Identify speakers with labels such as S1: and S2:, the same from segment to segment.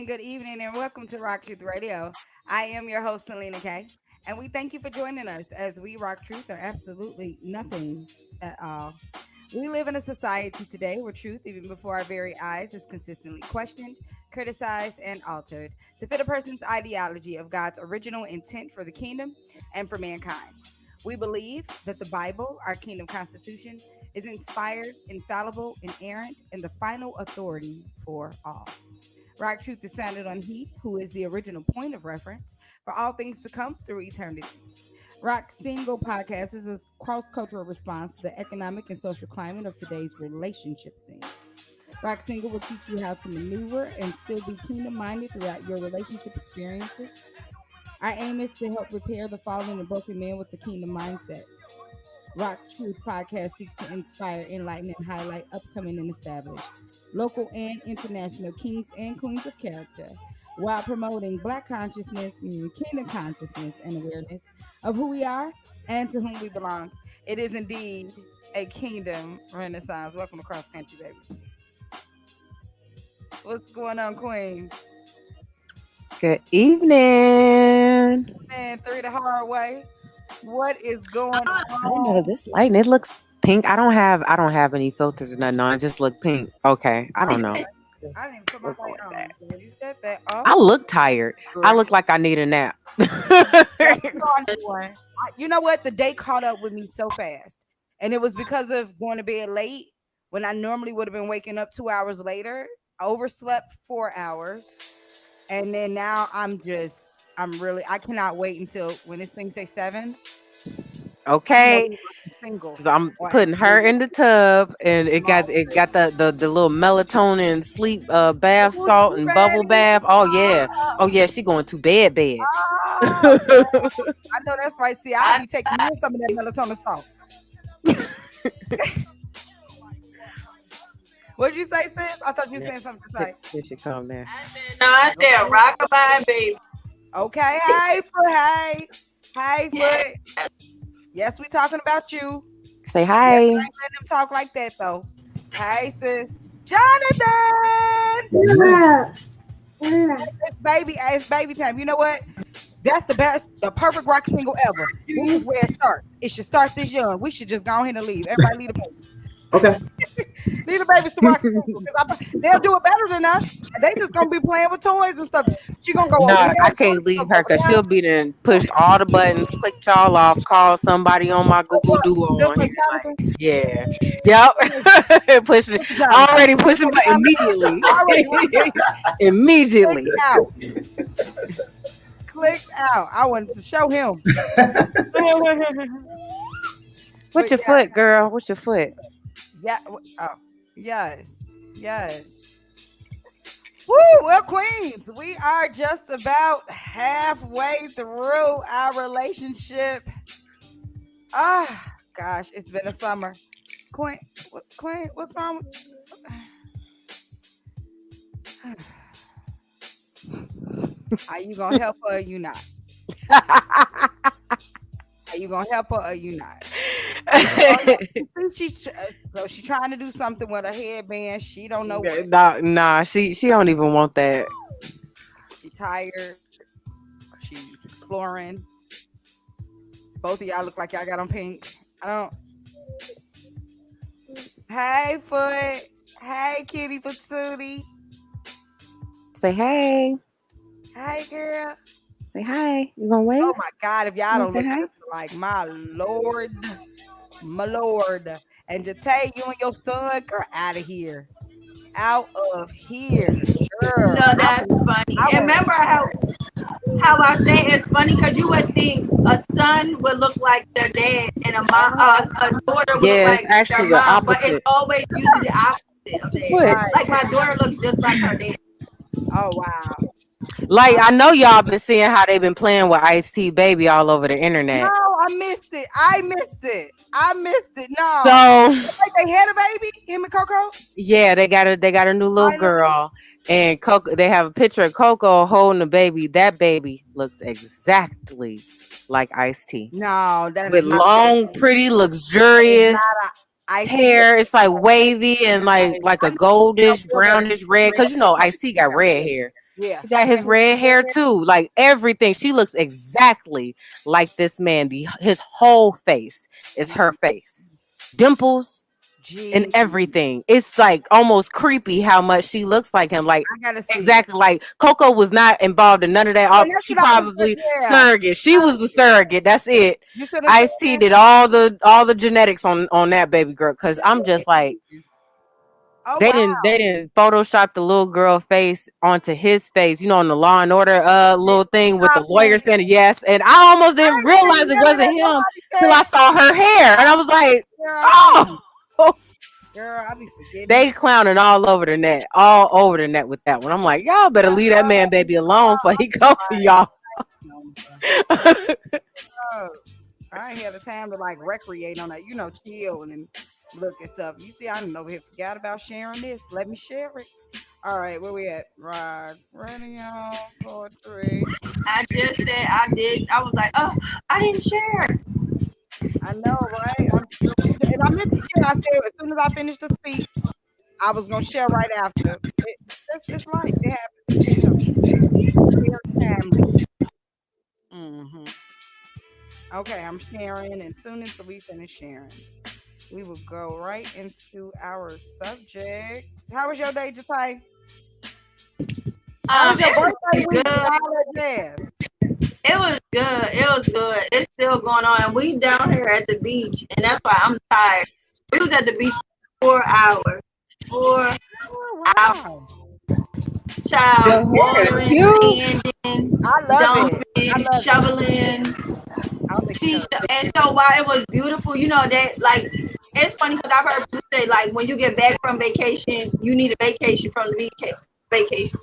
S1: Good evening, and welcome to Rock Truth Radio. I am your host, Selena K, and we thank you for joining us as we rock truth or absolutely nothing at all. We live in a society today where truth, even before our very eyes, is consistently questioned, criticized, and altered to fit a person's ideology of God's original intent for the kingdom and for mankind. We believe that the Bible, our kingdom constitution, is inspired, infallible, inerrant, and the final authority for all. Rock Truth is founded on He, who is the original point of reference for all things to come through eternity. Rock Single Podcast is a cross cultural response to the economic and social climate of today's relationship scene. Rock Single will teach you how to maneuver and still be kingdom minded throughout your relationship experiences. Our aim is to help repair the fallen and broken man with the kingdom mindset. Rock Truth Podcast seeks to inspire, enlighten, and highlight upcoming and established local and international kings and queens of character while promoting Black consciousness, kingdom consciousness, and awareness of who we are and to whom we belong. It is indeed a kingdom renaissance. Welcome to Cross Country, baby. What's going on, Queen?
S2: Good evening.
S1: Man, three the hard way. What is going on?
S2: I know this lighting. It looks pink. I don't have any filters or nothing on. It just look pink. Okay. I don't know.
S1: I didn't even put my light on. You said that. Oh.
S2: I look tired. I look like I need a nap.
S1: You know what? The day caught up with me so fast. And it was because of going to bed late when I normally would have been waking up 2 hours later. I overslept 4 hours. And then now I cannot wait until when this thing say 7.
S2: Okay. Because I'm putting her in the tub, and it got the little melatonin sleep bath salt and bubble bath. Oh yeah, she going to bed.
S1: I know that's right. See, I'll be taking some of that melatonin salt. What'd you say, sis? I thought you were saying something to say.
S2: You should come there.
S3: I said rockabye, baby.
S1: Okay, hey, Foot. Yes, we talking about you.
S2: Say hi.
S1: Yes, I ain't letting them talk like that, though. Hey, sis. Jonathan! It's baby time. You know what? That's the perfect rock single ever. This is where it starts. It should start this young. We should just go ahead and leave. Everybody leave the baby.
S4: Okay.
S1: Leave the babies to rock single because they'll do it better than us. They just gonna be playing with toys and stuff. She gonna go.
S2: No, I can't leave her because she'll be then pushed all the buttons, clicked y'all off, call somebody on my Google Duo.
S1: Like
S2: yeah. Yep. Pushing already pushing button immediately. Immediately.
S1: Clicked out. I wanted to show him.
S2: What's your foot, girl? What's your foot?
S1: Yeah. Oh, yes. Woo! Well, Queens, we are just about halfway through our relationship. Gosh, it's been a summer. Queen, what's wrong? Are you gonna help her or you not? Are you gonna help her or you not? She's trying to do something with her headband. She don't know what.
S2: Nah, she don't even want that.
S1: She's tired. She's exploring. Both of y'all look like y'all got on pink. I don't. Hey, Foot. Hey, Kitty Patootie.
S2: Say hey.
S1: Hey, girl.
S2: Say hi. You gonna wait?
S1: Oh my God! If y'all don't look like my lord, and Jate, you and your son, girl, out of here, girl.
S3: No, that's funny. And remember how how I say it's funny because you would think a son would look like their dad and
S1: Uh-huh.
S3: a daughter would look
S2: Yeah, it's
S3: like their
S2: actually the
S3: mom, but it's
S2: opposite.
S3: always usually the opposite of
S2: What's your
S3: that.
S2: foot?
S1: Right.
S3: Like my daughter looks just like her dad.
S1: Oh wow.
S2: Like
S1: I,
S2: I know y'all been seeing how they been playing with Ice T Baby all over the
S1: no,
S2: internet.
S1: I missed it. I missed it. I missed it. No.
S2: So
S1: Like they had a baby, him and Coco.
S2: yeah, they got a new little
S1: Finally.
S2: girl, and Coco. They have a picture of Coco holding the baby. That baby looks exactly like Ice T,
S1: No, that is
S2: with
S1: not.
S2: long, pretty,
S1: That is
S2: luxurious
S1: not a Ice T baby.
S2: hair. It's like wavy and like
S1: I
S2: a
S1: know no
S2: goldish,
S1: real baby.
S2: brownish red.
S1: Real
S2: Cause you know
S1: baby.
S2: Ice T got red hair.
S1: Yeah.
S2: She got his
S1: And his
S2: red hair
S1: hair.
S2: too. Like everything, she looks exactly like this man. His whole face is her face,
S1: Jeez.
S2: dimples and
S1: Jeez.
S2: everything. It's like almost creepy how much she looks like him. Like
S1: I gotta see it.
S2: exactly like Coco was not involved in none of that.
S1: And that's
S2: She
S1: what I was
S2: probably
S1: yeah.
S2: surrogate. She was the surrogate. That's it.
S1: You see what I'm
S2: Ice T
S1: saying?
S2: did all the genetics on that baby girl. Cause I'm just like
S1: Oh
S2: they
S1: wow.
S2: didn't they didn't Photoshop the little girl face onto his face. You know, on the Law and Order little thing with the
S1: Stop
S2: lawyer
S1: playing.
S2: saying yes. And I almost didn't
S1: I ain't
S2: realize
S1: saying
S2: it
S1: none of
S2: wasn't
S1: that.
S2: him
S1: Nobody
S2: till
S1: said,
S2: I saw her hair, and I was like,
S1: girl,
S2: oh.
S1: girl, I be forgetting.
S2: They clowning all over the net with that one. I'm like, y'all better leave that man baby alone before he come for y'all.
S1: Oh, I ain't had the time to like recreate on that, chill and look and stuff. You see, I didn't over here forgot about sharing this. Let me share it. All right, where we at? Rock radio poetry.
S3: I just said I did. I was like, oh, I didn't share.
S1: I know, right? And I meant to share. I said as soon as I finished the speech, I was gonna share right after. It's life. It happens. We share. Share family. hmm Okay, I'm sharing, and as soon as we finish sharing, we will go right into our subject. How was your day, Josiah? How was your
S3: It was
S1: birthday
S3: pretty
S1: week and
S3: good.
S1: all that jazz?
S3: It was good. It was good. It's still going on. We down here at the beach, and that's why I'm tired. We was at the beach for 4 hours. 4 hours.
S1: Oh, wow.
S3: Child,
S2: Your hair is
S3: watering,
S2: cute.
S3: sanding,
S1: I love it. I
S3: dumping,
S1: love it.
S3: shoveling.
S1: I'll make
S3: See,
S1: sure.
S3: and so while it was beautiful, that like it's funny because I've heard people say like when you get back from vacation, you need a vacation from the vacation.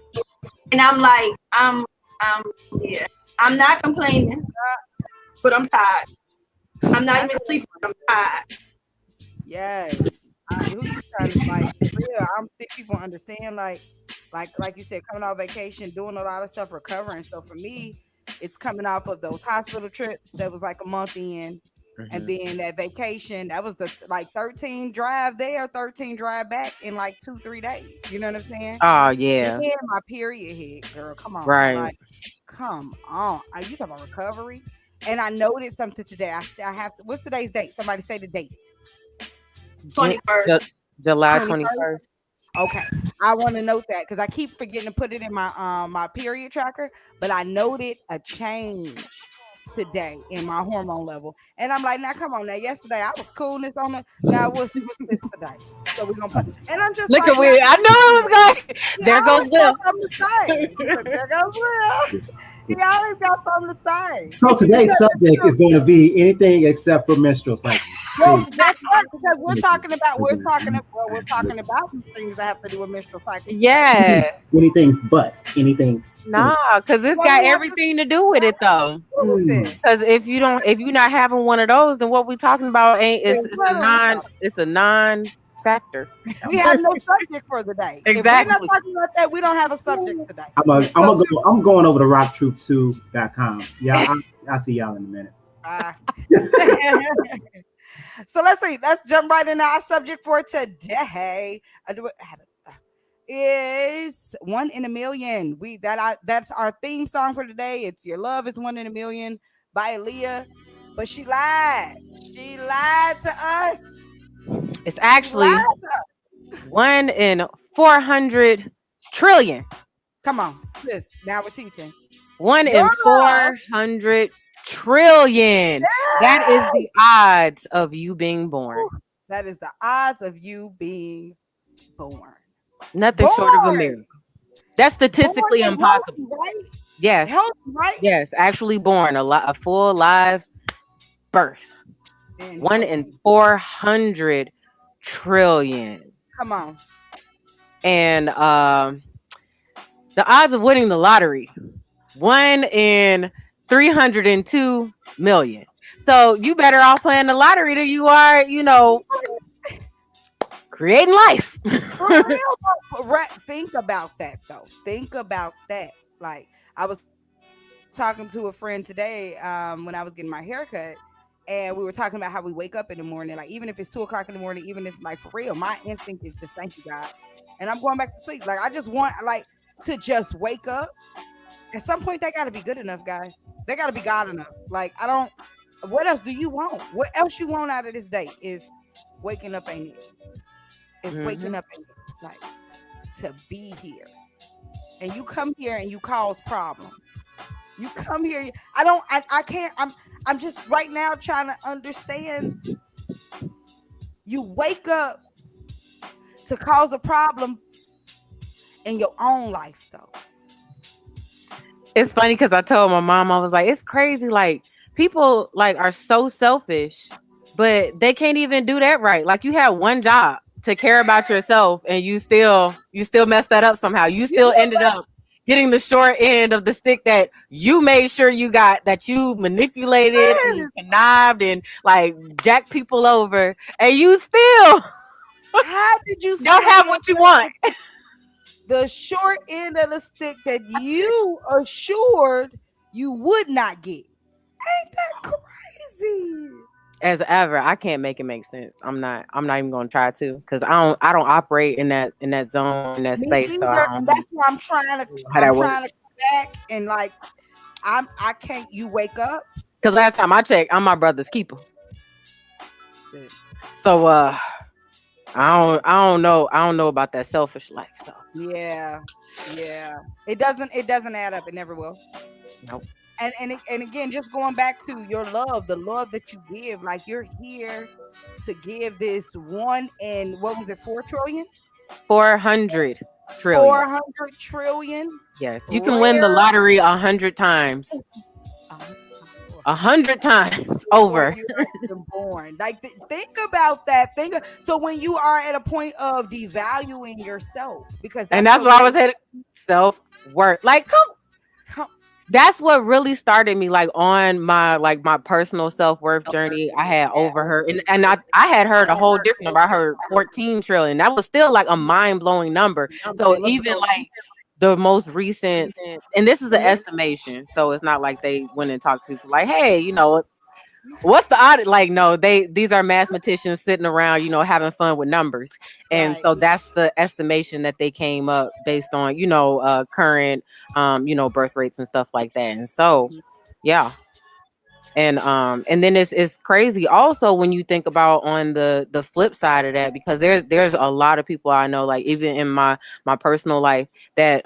S3: And I'm like, I'm yeah, I'm not complaining, but I'm tired. I'm not
S1: I
S3: even
S1: know.
S3: sleeping. I'm tired.
S1: Yes. Who you trying to like for real? I don't think people understand like you said, coming off vacation, doing a lot of stuff, recovering. So for me, it's coming off of those hospital trips that was like a month in, and
S2: Mhm.
S1: then that vacation that was the like 13 drive there, 13 drive back in like 2-3 days. You know what I'm saying?
S2: Oh yeah,
S1: Then my period hit, girl. Come on,
S2: right.
S1: like come on. Are you talking about recovery? And I noticed something today. I have to. What's today's date? Somebody say the date.
S2: Ju-
S3: 21st.
S2: Ju- July
S1: 21st.
S2: 21st.
S1: Okay. I want to note that because I keep forgetting to put it in my period tracker, but I noted a change today in my hormone level. And I'm like, now come on. Now yesterday I was coolness on the now what's this today? So we're gonna put and I'm just
S2: Look at
S1: like, now
S2: me. I know it was going.
S1: he
S2: There goes
S1: always got
S2: Will.
S1: something to say. Look, there goes Will. He
S4: It's,
S1: always got something to say.
S4: so today's
S1: Because it's
S4: subject
S1: true.
S4: is going to be anything except for menstrual cycle.
S1: Well,
S4: Please,
S1: guess what? Because we're
S4: anything
S1: talking about some things that have to do with menstrual cycles today.
S2: Yes.
S4: but anything.
S2: Nah, because it's
S1: Well,
S2: got
S1: we have to
S2: everything to do with it though.
S1: do with it.
S2: Because if you're not having one of those, then what we talking about ain't
S1: There's literally something.
S2: it's a non factor.
S1: We have no subject for the day. If we're not
S2: Exactly.
S1: talking about that, we don't have a subject today.
S4: I'm
S1: So,
S4: gonna go. I'm going over to rocktruth2.com. Yeah, I'll see y'all in a minute.
S1: uh, so let's see. Let's jump right into our subject for today. Is one in a million. That's our theme song for today. It's Your Love is One in a Million by Aaliyah. But she lied. She lied to us.
S2: It's
S1: She lied
S2: actually
S1: to us.
S2: 1 in 400 trillion.
S1: Come on, sis. Now we're teaching.
S2: One
S1: Your
S2: in
S1: love.
S2: 400 trillion. That is
S1: Yes!
S2: the odds of you being born.
S1: That is the odds of you being born.
S2: Nothing short of a
S1: Born.
S2: miracle. That's
S1: Born
S2: statistically
S1: and
S2: impossible.
S1: healthy, right?
S2: Yes.
S1: Healthy, right?
S2: Yes. Actually born a full live birth.
S1: And
S2: One in
S1: healthy.
S2: 400 trillion.
S1: Come on.
S2: And the odds of winning the lottery, 1 in 302 million. So you better off playing the lottery than you are, creating life.
S1: For real though. Think about that though. Think about that. Like I was talking to a friend today when I was getting my haircut, and we were talking about how we wake up in the morning. Like even if it's 2 o'clock in the morning, even if it's like for real, my instinct is just thank you God, and I'm going back to sleep. Like I just want like to just wake up. At some point, they got to be good enough, guys. They got to be God enough. Like I don't. What else do you want? What else you want out of this day if waking up ain't it? If waking
S2: Hmm.
S1: up ain't it? Like to be here. And you come here and you cause problems. You come here. I can't. I'm just right now trying to understand. You wake up to cause a problem in your own life, though.
S2: It's funny because I told my mom, I was like, it's crazy. Like people like are so selfish, but they can't even do that right. Like you have one job to care about yourself, and you still messed that up somehow. You
S1: You
S2: still
S1: know
S2: ended up getting the short end of the stick that you made sure you got, that you manipulated and
S1: what?
S2: connived and like jacked people over, and you still
S1: How did you
S2: don't
S1: still
S2: have
S1: end
S2: what you
S1: up
S2: want.
S1: with the short end of the stick that you assured you would not get? Ain't that crazy?
S2: As ever, I can't make it make sense. I'm not even gonna try to, because I don't operate in that zone, in that
S1: Me
S2: space. So I
S1: either,
S2: don't
S1: and
S2: know
S1: that's why I'm trying to.
S2: how
S1: I'm
S2: that works.
S1: trying to come back and like I can't. You wake up.
S2: Because last time I checked, I'm my brother's keeper.
S1: Good.
S2: So I don't know about that selfish life. So
S1: Yeah, yeah. It doesn't add up. It never will.
S2: nope.
S1: And again, just going back to your love, the love that you give, like you're here to give this one and what was it, 4 trillion,
S2: 400 trillion.
S1: 400 trillion
S2: Yes, you can win the
S1: rare
S2: lottery 100 times,
S1: uh, before
S2: 100 times
S1: before
S2: over.
S1: you're even born. Like think about that. So when you are at a point of devaluing yourself, because
S2: And
S1: that's
S2: that's
S1: what
S2: what I was
S1: really
S2: headed. Self worth. Like, come.
S1: come.
S2: That's what really started me, like on my personal self worth journey. I had
S1: Yeah.
S2: overheard, and I had heard a whole different number. I heard 14 trillion. That was still like a mind blowing number. So even like the most recent, and this is an estimation, so it's not like they went and talked to people like, hey, what's the audit? Like, no, these are mathematicians sitting around, having fun with numbers. And
S1: Right.
S2: so that's the estimation that they came up based on, current birth rates and stuff like that. And so yeah. And then it's crazy also when you think about on the flip side of that, because there's a lot of people I know, like even in my personal life, that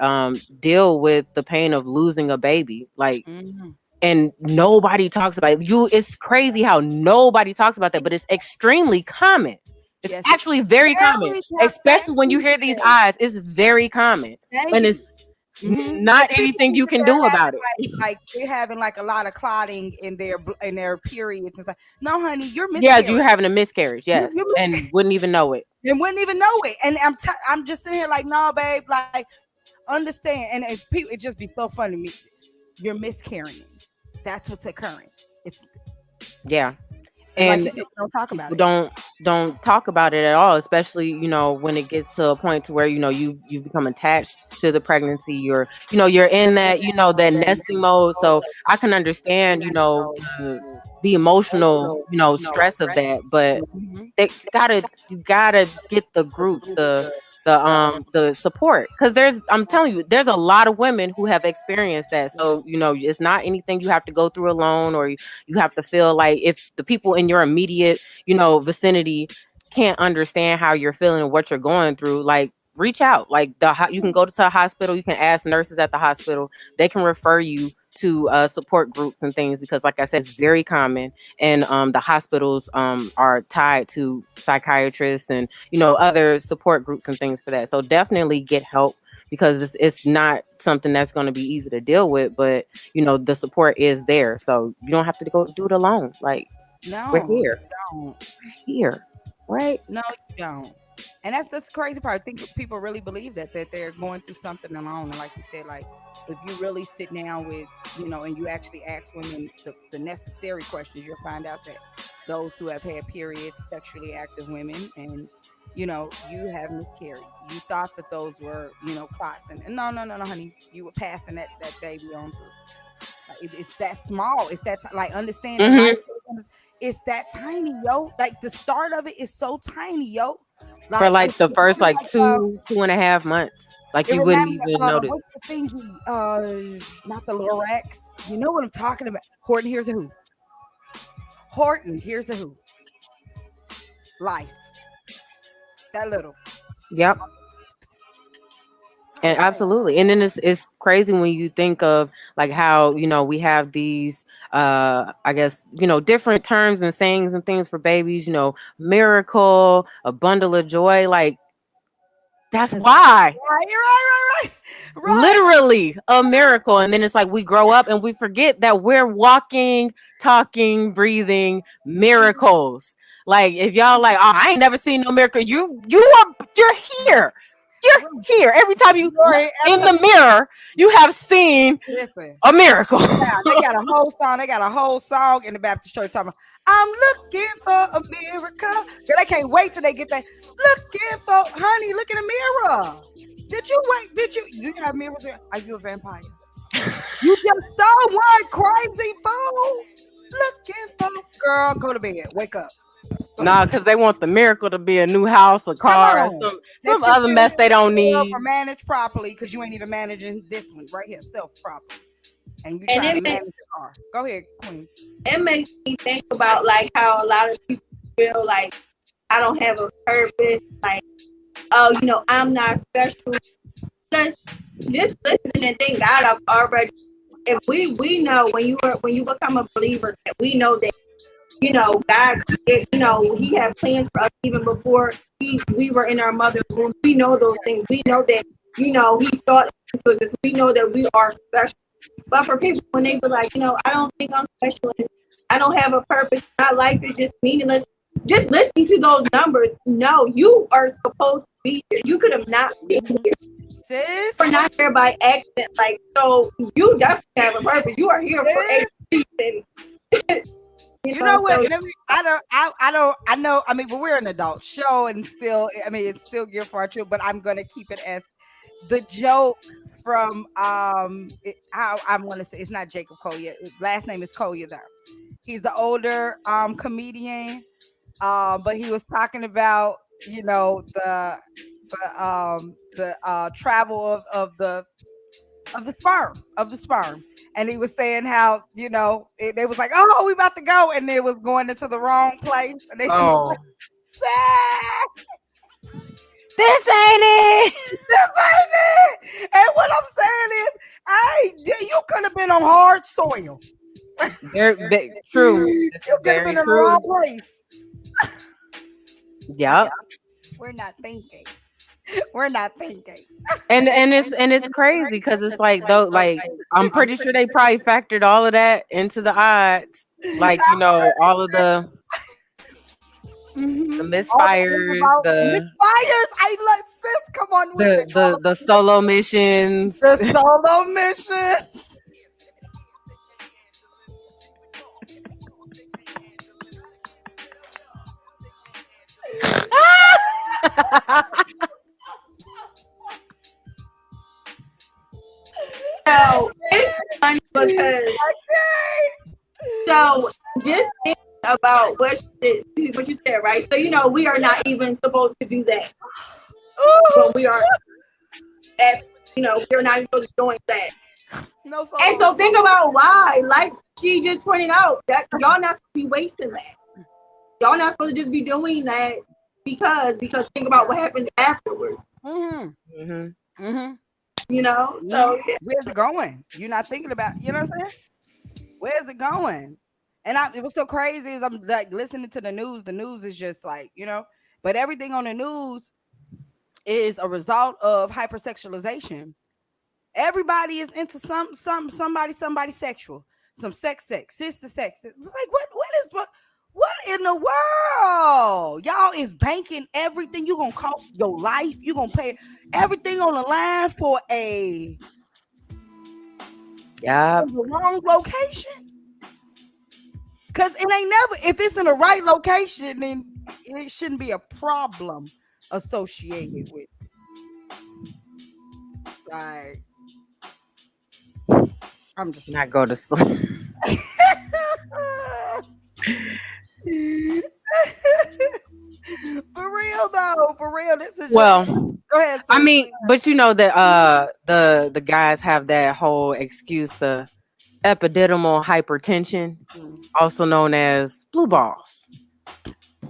S2: deal with the pain of losing a baby. Like,
S1: Mhm.
S2: and nobody talks about it. It's crazy how nobody talks about that, but it's extremely common. It's
S1: Yes, it
S2: actually very common,
S1: thank
S2: especially when you
S1: you.
S2: hear these eyes. It's very common,
S1: Thank
S2: and
S1: you.
S2: it's
S1: And
S2: not
S1: people
S2: anything
S1: think
S2: you
S1: that
S2: can
S1: they're
S2: do about
S1: having
S2: it.
S1: like they're having like a lot of clotting in their periods and stuff. No, honey, you're
S2: Yeah, you're
S1: miscarrying.
S2: having a miscarriage, yes,
S1: You
S2: and wouldn't even know it.
S1: and wouldn't even know it. And I'm just sitting here like, no, babe, like understand. And if people, it just be so funny to me. You're miscarrying. That's what's occurring. It's
S2: Yeah,
S1: and like you
S2: and
S1: said, we don't talk about
S2: people
S1: it.
S2: don't talk about it at all, especially when it gets to a point to where you become attached to the pregnancy. You're in that nesting mode. So I can understand the emotional stress of that, but
S1: Mhm.
S2: you gotta get the groups, the support, because I'm telling you, there's a lot of women who have experienced that. So it's not anything you have to go through alone, or you have to feel like if the people in your immediate vicinity can't understand how you're feeling and what you're going through. Like, reach out. Like, you can go to a hospital, you can ask nurses at the hospital, they can refer you to support groups and things, because like I said, it's very common. And the hospitals are tied to psychiatrists and other support groups and things for that. So definitely get help, because it's not something that's going to be easy to deal with, but the support is there, so you don't have to go do it alone. Like, we're
S1: No,
S2: here.
S1: you don't.
S2: We're here, right?
S1: No, you don't. And that's the crazy part. I think people really believe that they're going through something alone. And like you said, like if you really sit down with, and you actually ask women the necessary questions, you'll find out that those who have had periods, sexually active women, and you have miscarried. You thought that those were, clots, and no, no, no, no, honey, you were passing that baby on through. Like, it's that small. It's that like understanding life.
S2: Hmm.
S1: It's that tiny, yo. Like the start of it is so tiny, yo.
S2: For
S1: Like
S2: like
S1: it's
S2: the first
S1: really
S2: like
S1: like
S2: two and a half months, like
S1: it
S2: you wouldn't
S1: reminds me
S2: even
S1: of
S2: notice.
S1: what's the thingy? Not the Lorax. You know what I'm talking about? Horton, here's a who. Horton, here's a who. Life. That little.
S2: Yep. And absolutely. And then it's crazy when you think of like how, we have these I guess, different terms and sayings and things for babies, miracle, a bundle of joy. Like, that's why.
S1: Right. Right.
S2: Literally a miracle. And then it's like we grow up and we forget that we're walking, talking, breathing miracles. Like, if y'all like, oh, I ain't never seen no miracle. You're here. You're here. Every time you look
S1: Right.
S2: in the mirror, you have seen
S1: Listen.
S2: a miracle.
S1: They got a whole song. They got a whole song in the Baptist church talking about, I'm looking for a miracle. Girl, they can't wait till they get that. Looking for, honey, look in the mirror. Did you wait? Do you have mirrors? Are you a vampire? You just saw one crazy fool. Looking for, girl, go to bed. Wake up.
S2: Nah, because they want the miracle to be a new house, a
S1: Come
S2: car, or
S1: on.
S2: some
S1: That you
S2: other
S1: feel
S2: mess they don't
S1: yourself
S2: need.
S1: or manage properly because you ain't even managing this one right here, self properly. And you
S3: And
S1: trying to
S3: it
S1: manage
S3: makes,
S1: the car. Go ahead, Queen.
S3: it makes me think about like how a lot of people feel like I don't have a purpose, like, oh, I'm not special. Just listen and thank God I've already, if we know when you become a believer, that we know that God, He had plans for us even before we were in our mother's womb. We know those things. We know that He thought for this. We know that we are special. But for people, when they be like, I don't think I'm special, and I don't have a purpose, my life is just meaningless. Just listening to those numbers, no, you are supposed to be here. You could have not been here.
S1: Sis,
S3: We're not here by accident. Like, so you definitely have a purpose. You are here for a reason.
S1: you know what?
S3: So
S1: I know. I mean, but we're an adult show, and still, I mean, it's still geared for our children. But I'm gonna keep it as the joke from I want to say it's not Jacob Collier. His last name is Collier though. He's the older comedian, but he was talking about the travel of the sperm, and he was saying how they was like, oh, we about to go, and they was going into the wrong place, and they was
S2: Oh,
S1: like, ah,
S2: this ain't it.
S1: this ain't it. And what I'm saying is, hey, you could have been on hard soil.
S2: True. This
S1: You
S2: is
S1: could have
S2: very
S1: been in the wrong
S2: true.
S1: place.
S2: Yep.
S1: We're not thinking. We're not thinking.
S2: And it's crazy because it's like, though, like, I'm pretty sure they probably factored all of that into the odds, like, all of the
S1: All the things
S2: misfires,
S1: about misfires. I let sis come on with it.
S2: the solo missions.
S1: The solo missions.
S3: So it's funny because so just think about what you said, right? So we are not even supposed to do that when we are at we're not even supposed to be doing that.
S1: No solo.
S3: And so think about why, like she just pointed out, that y'all not supposed to be wasting that. Y'all not supposed to just be doing that because think about what happens afterwards.
S1: Mm-hmm.
S2: Mm-hmm.
S1: Mm-hmm.
S3: So yeah.
S1: Where's it going? You're not thinking about. You know what I'm saying? Where's it going? And it was so crazy is I'm like listening to the news. The news is just like but everything on the news is a result of hypersexualization. Everybody is into somebody sexual, some sex, sister sex. It's like what in the world? Y'all is banking everything. You gonna cost your life. You gonna pay everything on the line for
S2: Yeah.
S1: the wrong location. Cause it ain't never, if it's in the right location, then it shouldn't be a problem associated with it. Like, I'm just
S2: Not go to sleep.
S1: for real though, for real. This is
S2: Well,
S1: go ahead.
S2: I mean, but you know that the guys have that whole excuse, the epididymal hypertension, also known as blue balls.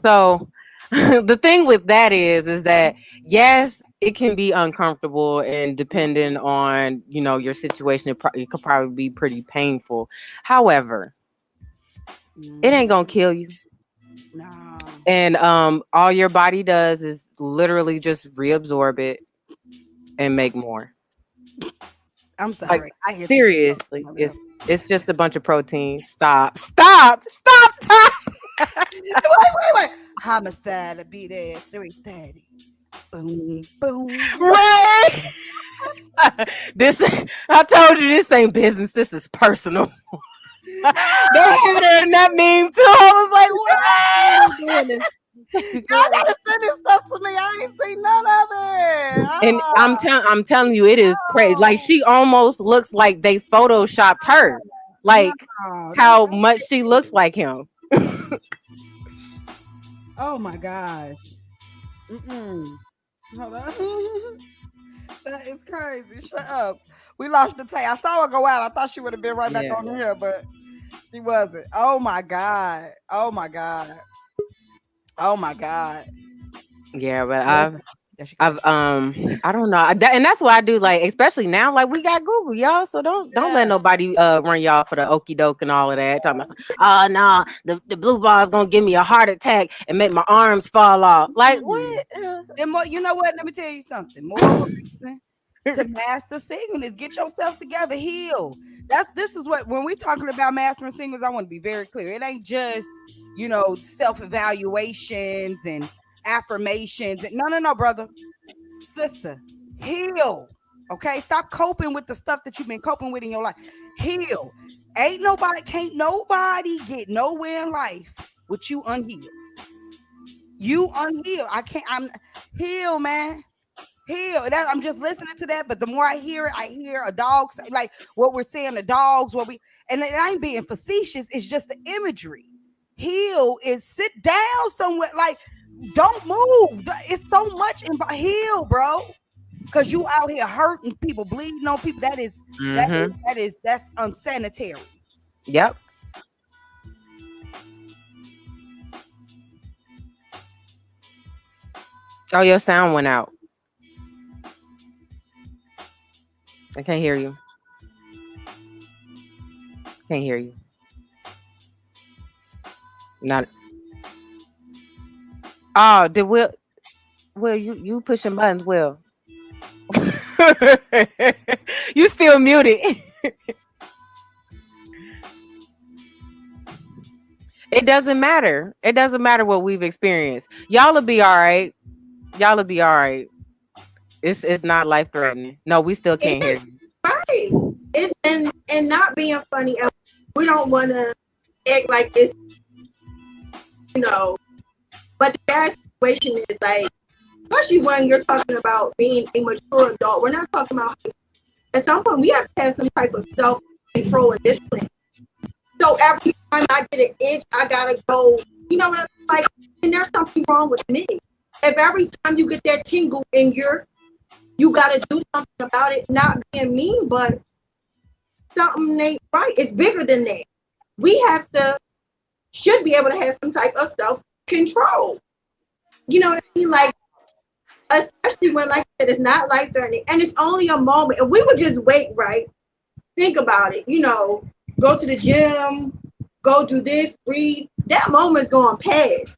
S2: So the thing with that is that yes, it can be uncomfortable, and depending on your situation, it could probably be pretty painful. However, it ain't gonna kill you.
S1: No.
S2: And all your body does is literally just reabsorb it and make more.
S1: I'm sorry.
S2: Like,
S1: I hear
S2: seriously, it's just a bunch of protein. Stop. Stop.
S1: wait. Homicide will be there at 3:30. Boom, boom.
S2: Right. This, I told you, this ain't business. This is personal. They had her in that meme too. I was like, what?
S1: Y'all gotta send this stuff to me. I ain't seen none of it.
S2: And I'm telling you, it is crazy. Like, she almost looks like they photoshopped her. Like, how much she looks like him.
S1: Oh my gosh. Hold on. That is crazy. Shut up. We lost the tape. I saw her go out. I thought she would have been right back on here, but she wasn't. Oh my God. Oh my God. Oh my God.
S2: Yeah, but I've I don't know, and that's why I do, like, especially now, like, we got Google, y'all, so don't let nobody run y'all for the okie doke and all of that. Talking about, oh no, the blue ball is gonna give me a heart attack and make my arms fall off. Like, what?
S1: And more, you know what? Let me tell you something. More reason to master singleness. Get yourself together, heal. This is what, when we're talking about mastering singles, I want to be very clear. It ain't just self-evaluations and affirmations. No, brother, sister, heal. Okay, stop coping with the stuff that you've been coping with in your life. Heal. Can't nobody get nowhere in life with you unhealed. You unhealed. I'm healed, man. Heal. I'm just listening to that, but the more I hear it, I hear a dog say, like what we're saying, the dogs, and it ain't being facetious, it's just the imagery. Heal is sit down somewhere, like, don't move. It's so much in heal, bro. Because you out here hurting people, bleeding on people. That's unsanitary.
S2: Yep. Oh, your sound went out. I can't hear you. Can't hear you. Not. Oh, did Will, you pushing buttons, Will. You still muted. It doesn't matter. It doesn't matter what we've experienced. Y'all'll be all right. Y'all'll be all right. It's not life threatening. No, we still can't hear you.
S3: Right. It's and not being funny. We don't want to act like it's, but the bad situation is, like, especially when you're talking about being a mature adult. We're not talking about, at some point we have to have some type of self-control and discipline. So every time I get an itch, I gotta go, you know what I'm like? And there's something wrong with me. If every time you get that tingle in you gotta do something about it, not being mean, but something ain't right. It's bigger than that. We should be able to have some type of self-control. You know what I mean? Like, especially when, like I said, it's not life-threatening and it's only a moment. If we would just wait, right? Think about it, go to the gym, go do this, breathe. That moment's going past.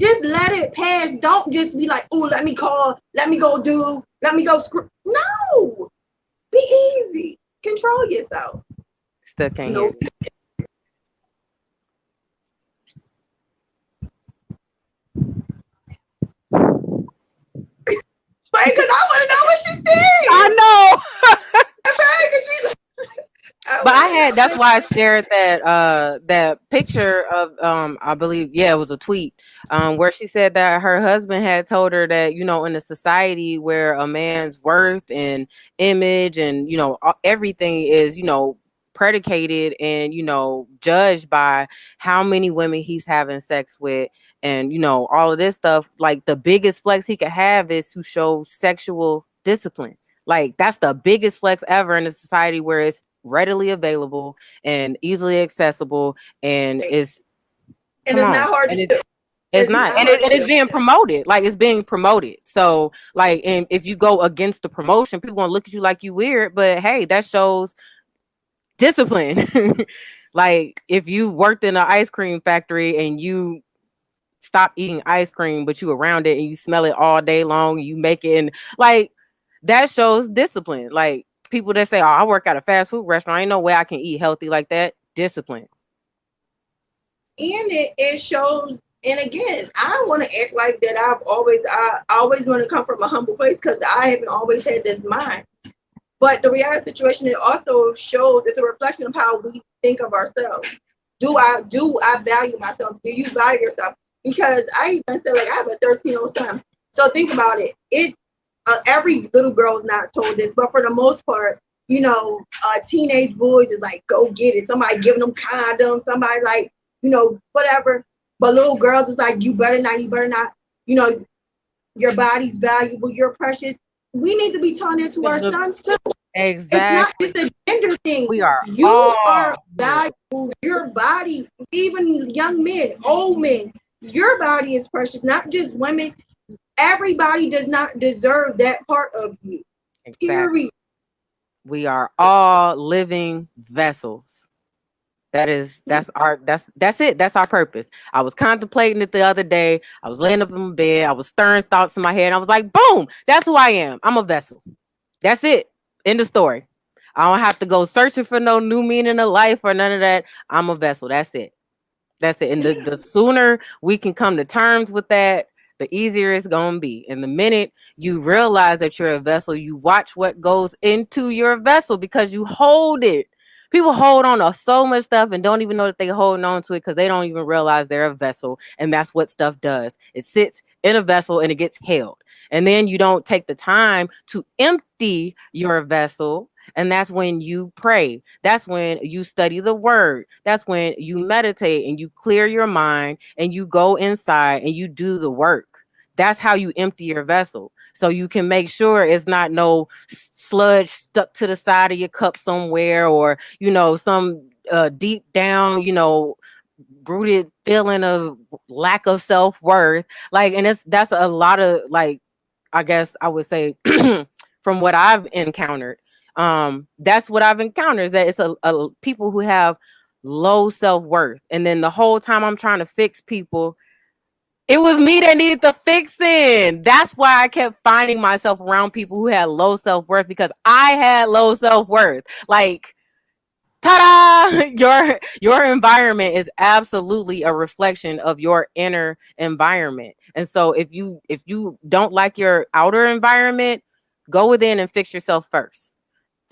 S3: Just let it pass. Don't just be like, oh, let me call, let me go do, let me go screw. No, be easy. Control yourself.
S2: Still can't hear
S3: No.
S2: you.
S3: Right, because I want to know what she said.
S2: I know.
S3: Right, 'cause she's I
S2: But
S3: want
S2: I
S3: to
S2: had,
S3: know
S2: that's
S3: what
S2: why I shared that picture of I believe, yeah, it was a tweet where she said that her husband had told her that, you know, in a society where a man's worth and image and, you know, everything is, you know, predicated and, you know, judged by how many women he's having sex with, and, you know, all of this stuff, like the biggest flex he could have is to show sexual discipline. Like that's the biggest flex ever in a society where it's readily available and easily accessible, and it's,
S3: and
S2: come
S3: it's
S2: on,
S3: not hard to
S2: and
S3: do.
S2: it's
S3: It's
S2: not,
S3: not
S2: and
S3: hard to
S2: it's
S3: do.
S2: being promoted, like it's being promoted. So like, and if you go against the promotion, people gonna look at you like you weird, but hey, that shows discipline. Like if you worked in an ice cream factory and you stop eating ice cream, but you around it and you smell it all day long, you make it, and like that shows discipline. Like people that say, "Oh, I work at a fast food restaurant, ain't no way I can eat healthy like that." Discipline.
S3: And it shows. And again, I don't want to act like that. I always want to come from a humble place because I haven't always had this mind. But the reality situation, it also shows, it's a reflection of how we think of ourselves. Do I value myself? Do you value yourself? Because I even said, like, I have a 13-year-old son. So think about it. Every little girl's not told this, but for the most part, teenage boys is like, go get it. Somebody giving them condoms, somebody like, whatever. But little girls is like, you better not, your body's valuable, you're precious. We need to be telling that to our sons too. It's not
S2: Exactly.
S3: just a gender thing.
S2: We are
S3: You are
S2: all
S3: valuable. Your body, even young men, old men, your body is precious, not just women. Everybody does not deserve that part of you.
S2: exactly.
S3: Period.
S2: We are all living vessels. That's it. That's our purpose. I was contemplating it the other day. I was laying up in my bed. I was stirring thoughts in my head. And I was like, boom, that's who I am. I'm a vessel. That's it. End of story. I don't have to go searching for no new meaning of life or none of that. I'm a vessel. That's it. That's it. And the sooner we can come to terms with that, the easier it's going to be. And the minute you realize that you're a vessel, you watch what goes into your vessel because you hold it. People hold on to so much stuff and don't even know that they're holding on to it because they don't even realize they're a vessel. And that's what stuff does. It sits in a vessel and it gets held. And then you don't take the time to empty your vessel, and that's when you pray. That's when you study the word. That's when you meditate and you clear your mind and you go inside and you do the work. That's how you empty your vessel. So you can make sure it's not no sludge stuck to the side of your cup somewhere, or, some deep down, rooted feeling of lack of self-worth. Like, and that's a lot of, like, I guess I would say from what I've encountered, that's what I've encountered, is that it's a people who have low self-worth, and then the whole time I'm trying to fix people, it was me that needed the fixing. That's why I kept finding myself around people who had low self-worth, because I had low self-worth. Like, ta-da! Your environment is absolutely a reflection of your inner environment. And so if you don't like your outer environment, go within and fix yourself first.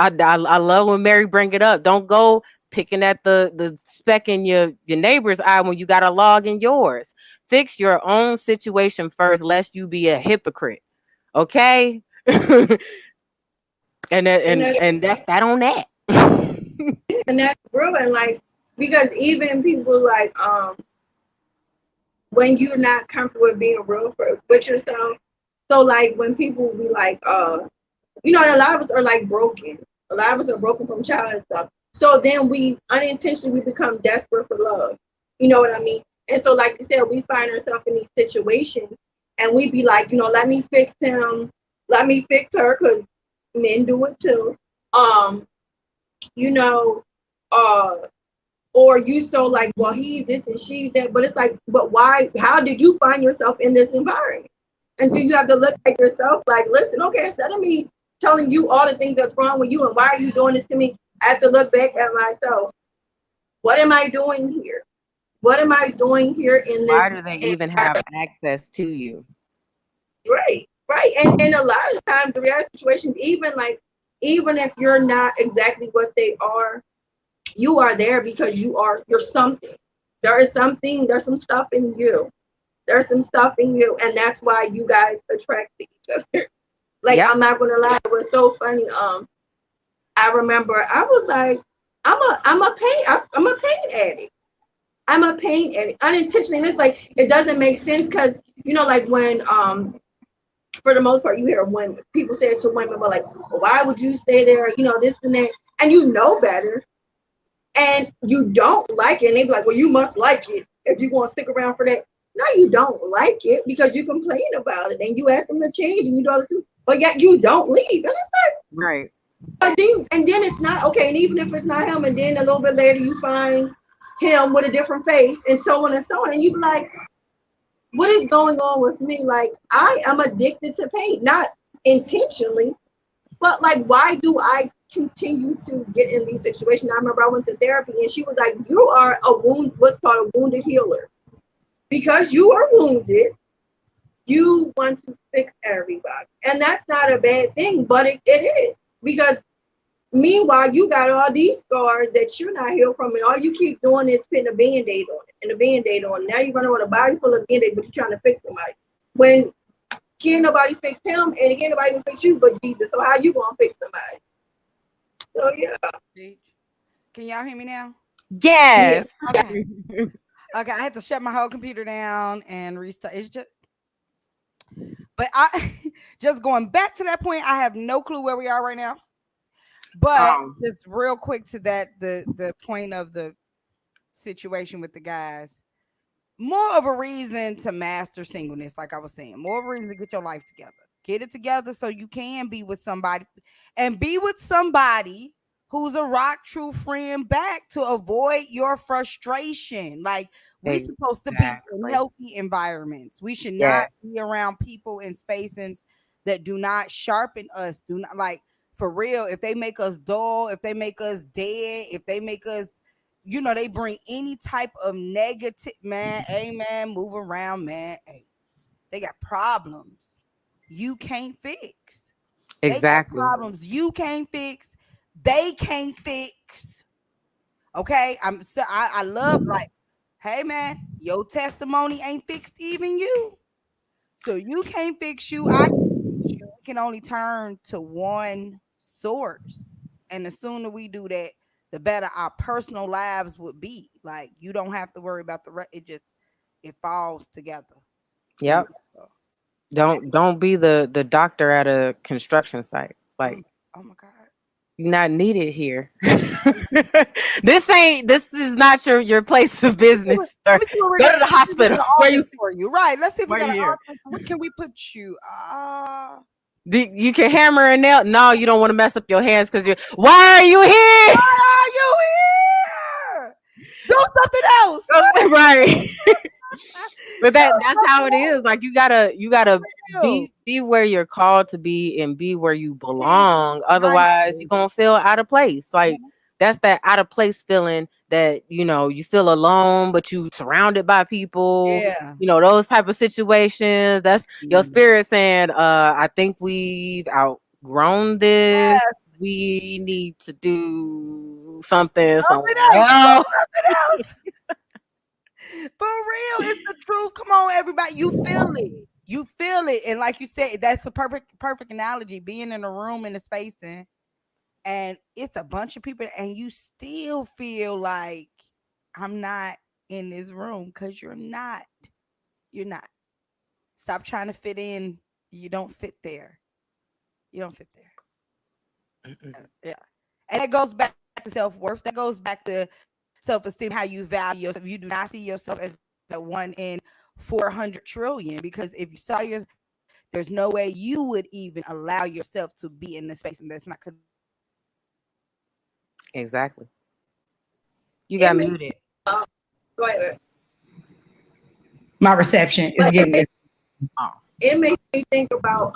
S2: I love when Mary bring it up. Don't go picking at the speck in your neighbor's eye when you got a log in yours. Fix your own situation first, lest you be a hypocrite. Okay? and
S3: And
S2: and
S3: that's,
S2: and that's that on that.
S3: and that's real. And like, because even people like, when you're not comfortable with being real with yourself. So like when people be like, a lot of us are like broken. A lot of us are broken from childhood stuff. So then we unintentionally we become desperate for love. You know what I mean? And so like you said, we find ourselves in these situations and we be like, let me fix him, let me fix her, because men do it too. You know, uh, or you so like, well, he's this and she's that. But it's like, but why? How did you find yourself in this environment? And so you have to look at yourself like, listen, okay, instead of me telling you all the things that's wrong with you and why are you doing this to me, I have to look back at myself. What am I doing here? What am I doing here in this?
S2: Why do they even have access to you?
S3: Right, right. And a lot of times the reality situations, even if you're not exactly what they are, you are there because you're something. There's some stuff in you. There's some stuff in you, and that's why you guys attract each other. Like,
S2: Yep.
S3: I'm not gonna lie, it was so funny. I remember I was like, I'm a pain addict. I'm a pain addict unintentionally. And it's like it doesn't make sense because like when for the most part you hear when people say it to women, but like, well, why would you stay there? This and that, and you know better, and you don't like it, and they be like, well, you must like it if you're gonna stick around for that. No, you don't like it because you complain about it and you ask them to change and you do all this, but yet you don't leave. And it's like,
S2: Right.
S3: and then it's not okay. And even if it's not him, and then a little bit later you find him with a different face, and so on and so on, and you be like, what is going on with me? Like, I am addicted to pain, not intentionally, but like, why do I continue to get in these situations? I remember I went to therapy, and she was like, you are what's called a wounded healer. Because you are wounded, you want to fix everybody. And that's not a bad thing, but it is. Because meanwhile, you got all these scars that you're not healed from, and all you keep doing is putting a band-aid on it and a band-aid on it. Now you're running with a body full of band-aid, but you're trying to fix somebody. When can't nobody fix him, and can't nobody fix you but Jesus. So how you gonna fix somebody? So yeah.
S1: Can y'all hear me now?
S3: Yeah.
S2: Yes.
S1: Okay. Okay, I had to shut my whole computer down and restart. It's just, but I just going back to that point, I have no clue where we are right now. But
S2: Um,
S1: just real quick to that, the point of the situation with the guys, more of a reason to master singleness, like I was saying, more of a reason to get your life together. Get it together so you can be with somebody and be with somebody who's a rock true friend back to avoid your frustration. Like, we supposed to be in
S2: exactly.
S1: healthy environments. We should not
S2: Yes.
S1: be around people in spaces that do not sharpen us. Do not, like, for real, if they make us dull, if they make us dead, if they make us, they bring any type of negative, man. Hey, man, move around, man. Hey, they got problems you can't fix. They got
S2: Exactly.
S1: problems you can't fix. They can't fix. Okay, I love, like, hey, man, your testimony ain't fixed even you. So you can't fix you. I can't fix you. We can only turn to one source. And the sooner we do that, the better our personal lives would be. Like, you don't have to worry about the rest. It falls together. You know.
S2: Yep.
S1: So, and,
S2: Don't be the doctor at a construction site.
S1: oh,
S2: Like,
S1: oh my God.
S2: you're not needed here. This is not your place of business.
S1: Let
S2: Or
S1: me see what we
S2: go
S1: got.
S2: to the
S1: Let's see if we got
S2: hospital.
S1: an
S2: Where you
S1: audience for you. Right. Let's see if we
S2: where
S1: got
S2: you
S1: an
S2: here?
S1: audience. Where can we put you?
S2: You can hammer a nail. No, you don't want to mess up your hands because you're. Why are you here?
S1: Why are you here? Do something else.
S2: Right. But
S1: Do
S2: that's how it
S1: something
S2: is. Like, you gotta
S1: else.
S2: be where you're called to be and be where you
S1: Thank
S2: belong.
S1: you. Thank
S2: Otherwise, you're
S1: you.
S2: gonna feel out of place. Like, that's that out of place feeling that you feel alone, but you surrounded by people.
S1: Yeah.
S2: Those type of situations. That's your
S1: Mm.
S2: spirit saying, I think we've outgrown this. We need to do something
S1: Something
S2: somewhere
S1: else. Do
S2: else.
S1: something else. For real, it's the truth. Come on, everybody. You feel it. You feel it. And like you said, that's a perfect analogy. Being in a room in a space and it's a bunch of people and you still feel like I'm not in this room because you're not. You're not. Stop trying to fit in. You don't fit there. You don't fit there. Yeah. And that goes back to self-worth. That goes back to self-esteem, how you value yourself. You do not see yourself as that one in 400 trillion, because if you saw your, there's no way you would even allow yourself to be in the space and that's not connected to you.
S2: Exactly. You
S3: it
S2: got
S3: makes
S2: muted.
S3: go ahead.
S1: My reception is
S3: But
S1: getting this.
S3: it makes me think about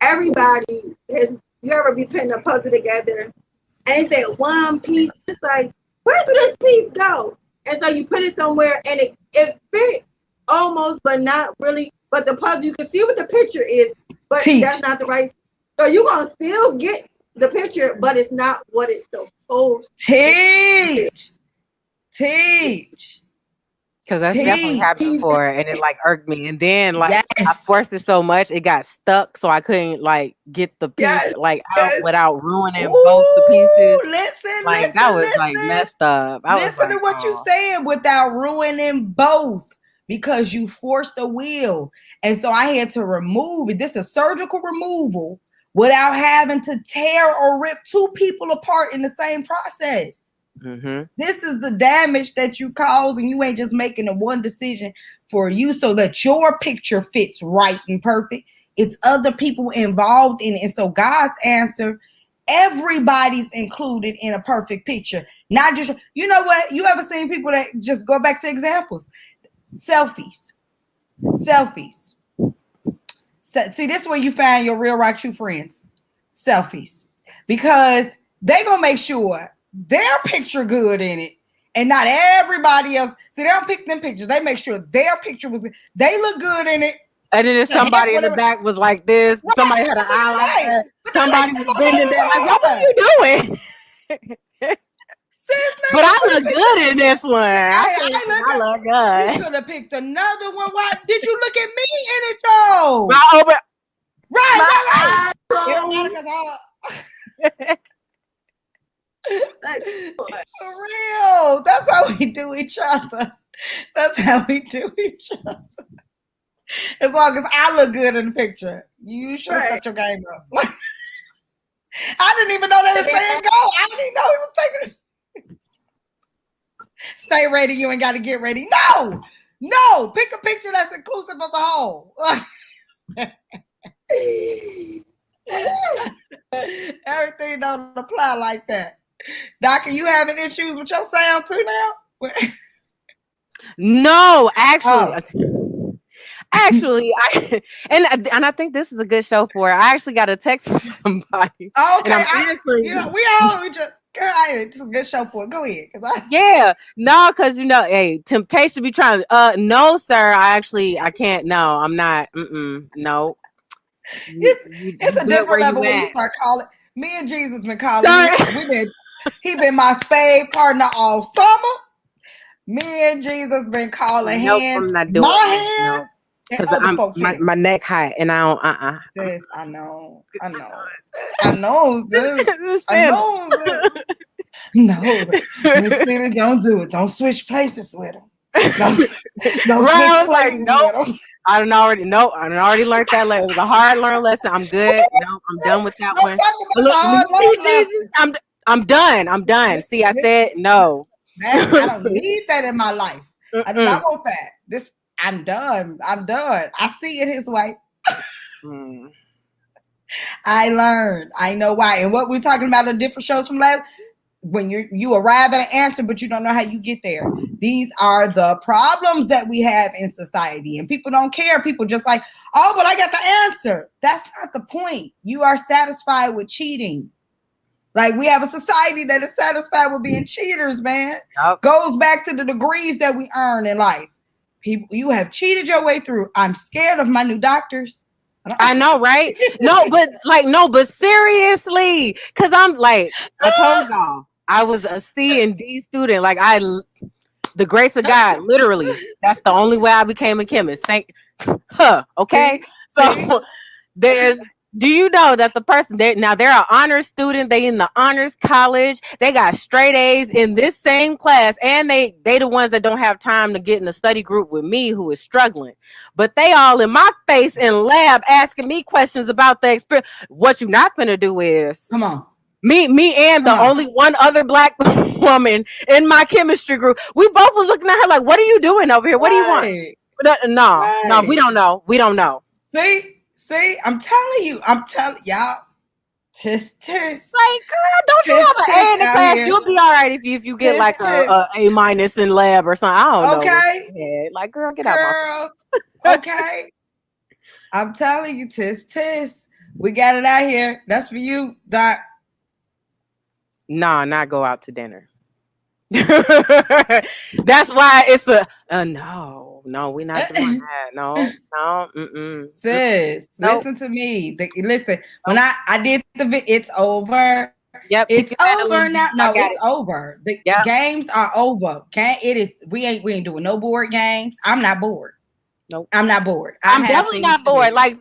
S3: everybody has you ever be putting a puzzle together and they say one piece, it's like, where did this piece go? And so you put it somewhere and it fit almost, but not really. But the puzzle, you can see what the picture is, but that's not the right. So you're going to still get the picture, but it's not what it's supposed
S1: to teach.
S2: Because that's definitely happened before, and it like irked me. And then like I forced it so much, it got stuck, so I couldn't like get the piece like out without ruining both the pieces.
S1: Listen,
S2: that was like messed up.
S1: Listen to what you saying without ruining both, because you forced the wheel, and so I had to remove it. This is surgical removal without having to tear or rip two people apart in the same process. Mm-hmm. This is the damage that you cause, and you ain't just making a one decision for you so that your picture fits right and perfect. It's other people involved in it. And so God's answer, everybody's included in a perfect picture. Not just, you know what? You ever seen people that just go back to examples? Selfies. See, this is where you find your real rock true friends. Selfies. Because they gonna make sure their picture good in it and not everybody else. See, they don't pick them pictures. They make sure their picture was, they look good in it.
S2: And then somebody in the back was like this. Right. Somebody had an eye like that. Somebody was bending down. Like, what are you doing? But I look good in this one. I look good.
S1: You could have picked another one. Why did you look at me in it though? Right. It don't matter because for real. That's how we do each other. As long as I look good in the picture, you should have set your game up. I didn't even know they were saying go. I didn't know he was taking it. Stay ready. You ain't got to get ready. No. Pick a picture that's inclusive of the whole. Everything don't apply like that. Doc, are you having issues with your sound too now?
S2: No, actually, I think this is a good show for it. I actually got a text from somebody.
S1: Okay, it's a good show for it. Go ahead.
S2: Because hey, temptation be trying. No, sir. I can't. No, I'm not. No.
S1: It's a different level when you start calling. Me and Jesus been calling. He been my spade partner all summer. Me and Jesus been calling hands. My hand.
S2: Because my neck high and I don't.
S1: Sis, I know. Sis. No, Miss don't do it. Don't switch places with him. Don't switch places with him.
S2: I already learned that lesson. It was a hard learned lesson. I'm good. No, I'm done with that one. I'm done. See, I said no.
S1: I don't need that in my life. I do not want that. I'm done. I see it his way. I learned. I know why. And what we're talking about in different shows from last, when you arrive at an answer, but you don't know how you get there. These are the problems that we have in society. And people don't care. People just like, oh, but I got the answer. That's not the point. You are satisfied with cheating. Like, we have a society that is satisfied with being cheaters, man. Yep. Goes back to the degrees that we earn in life. People, you have cheated your way through. I'm scared of my new doctors.
S2: I know, right? But seriously, because I'm like, I told y'all, I was a C and D student. Like, the grace of God, literally, that's the only way I became a chemist. Okay? So, do you know that the person they're an honors student, they in the honors college, they got straight A's in this same class, and they the ones that don't have time to get in a study group with me who is struggling. But they all in my face in lab asking me questions about the experience. What you not gonna do is
S1: come on.
S2: Me and the only one other black woman in my chemistry group, we both was looking at her like, what are you doing over here? What do you want? No, we don't know.
S1: See, I'm telling y'all. Tis tis.
S2: Like, girl, don't you
S1: Tis
S2: have an
S1: tis
S2: A in the
S1: out
S2: class?
S1: here.
S2: You'll be all right if you get
S1: Tis
S2: like
S1: tis.
S2: a A minus in lab or something. I don't know.
S1: Okay,
S2: Like, girl, get out my
S1: girl. Okay, I'm telling you, tis tis. We got it out here. That's for you, Doc.
S2: Nah, not go out to dinner. That's why it's no, we're not doing that. No,
S1: Sis,
S2: nope.
S1: listen to me. Listen, when I did it's over.
S2: Yep,
S1: It's
S2: keep your
S1: over
S2: standalone
S1: now.
S2: juice. I
S1: No,
S2: got
S1: it's
S2: it.
S1: over. The
S2: Yep.
S1: games are over. It is. We ain't doing no board games. I'm not bored.
S2: Nope.
S1: I'm not bored. I
S2: I'm
S1: have
S2: definitely
S1: things
S2: not
S1: to
S2: bored.
S1: do.
S2: Like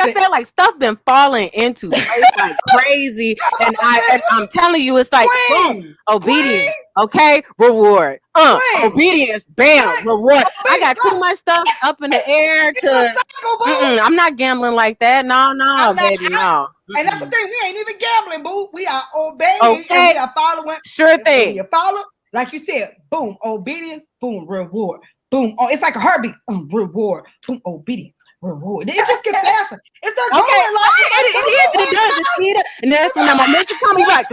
S2: I said, like stuff been falling into place like crazy, and I'm telling you, it's like boom,
S1: Queen,
S2: obedience,
S1: Queen,
S2: okay, reward,
S1: Queen,
S2: obedience, bam,
S1: Queen.
S2: reward. I got too
S1: Look,
S2: much stuff up in the air
S1: it's a
S2: to.
S1: cycle, boo.
S2: I'm not gambling like that. No,
S1: I'm not.
S2: baby, no.
S1: And that's the thing. We ain't even gambling, boo. We are obeying and
S2: Okay,
S1: we are following.
S2: sure
S1: And
S2: thing.
S1: we are follow, like you said, boom, obedience, boom, reward. Boom. Oh, it's like a heartbeat. Reward. Boom, obedience. Reward. It just gets faster. It's not
S2: Okay,
S1: going like
S2: it is. It does. It's speed up, and that's when that momentum comes back.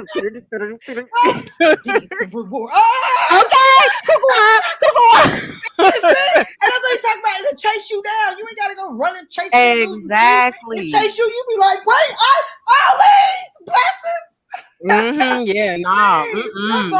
S1: reward.
S2: Okay, come on.
S1: And that's what you talk about. It'll chase you down. You ain't gotta go run and chase me.
S2: Exactly.
S1: It chase you. You be like, wait, all these blessings.
S2: Yeah, nah.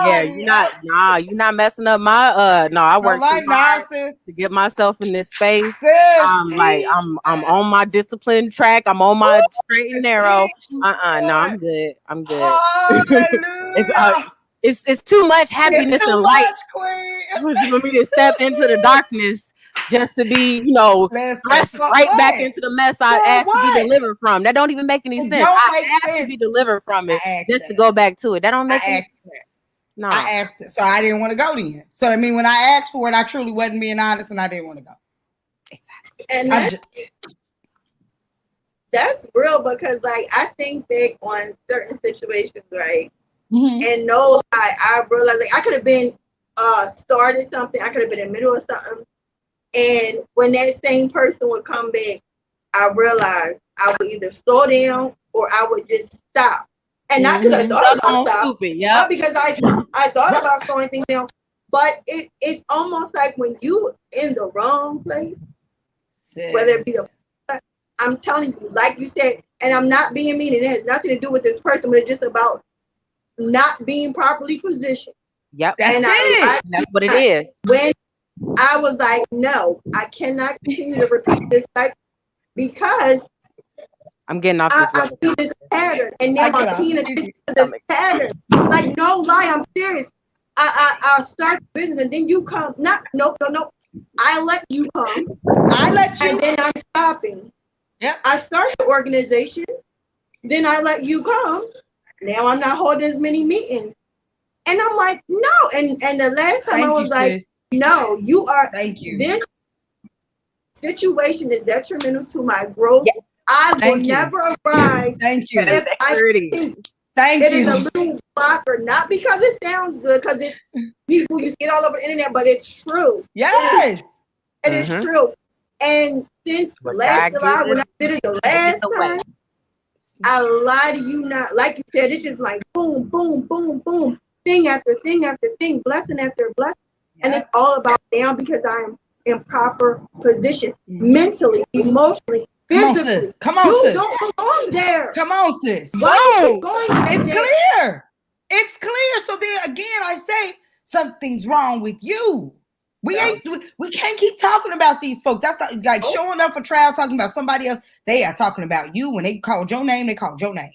S2: Yeah, you're not messing up my no, I work too hard to get myself in this space. Like I'm on my discipline track. I'm on my straight and narrow. No, I'm good. I'm good.
S1: Hallelujah.
S2: It's too much happiness
S1: It's too
S2: and light
S1: much, Queen.
S2: for me to step into the darkness just to be, thrust right back into the mess I asked to be delivered from. That don't even make any sense. I asked to be delivered from it just to go back to it. That don't make any sense. No.
S1: I asked it, so I didn't want to go then. So I mean, when I asked for it, I truly wasn't being honest, and I didn't want to go.
S2: Exactly.
S3: And that's real because, like, I think back on certain situations, right? Mm-hmm. And no lie, I realized like I could have been started something. I could have been in the middle of something. And when that same person would come back, I realized I would either slow down or I would just stop. And not because I thought about stopping, not because I thought about slowing things down, but it's almost like when you in the wrong place, whether it be I'm telling you, like you said, and I'm not being mean, and it has nothing to do with this person, but it's just about not being properly positioned.
S2: Yep, that's what it is.
S3: When I was like, no, I cannot continue to repeat this cycle because
S2: I'm getting off this.
S3: I see this pattern, and now I'm seeing this pattern. Like, no lie, I'm serious. I'll start the business, and then you come. Nope. I let you come. And then I'm stopping.
S1: Yeah.
S3: I start the organization, then I let you come. Now I'm not holding as many meetings. And I'm like, no. And the last time I was like, no, you are.
S1: Thank you.
S3: This situation is detrimental to my growth. Yeah. I will never arrive.
S1: Thank you.
S3: If it is a little blocker, not because it sounds good, because it's people you see it all over the internet, but it's true.
S1: Yes.
S3: It is true. And since last July, when I did it the last time, I lie to you not. Like you said, it's just like boom, boom, boom, boom, thing after thing after thing, blessing after blessing. Yeah. And it's all about now because I am in proper position, mentally, emotionally, physically.
S1: Come on, sis.
S3: You don't belong there.
S1: Come on, sis.
S3: It's
S1: clear. It's clear. So then again, I say something's wrong with you. We can't keep talking about these folks. That's like showing up for trial, talking about somebody else. They are talking about you. When they called your name, they called your name.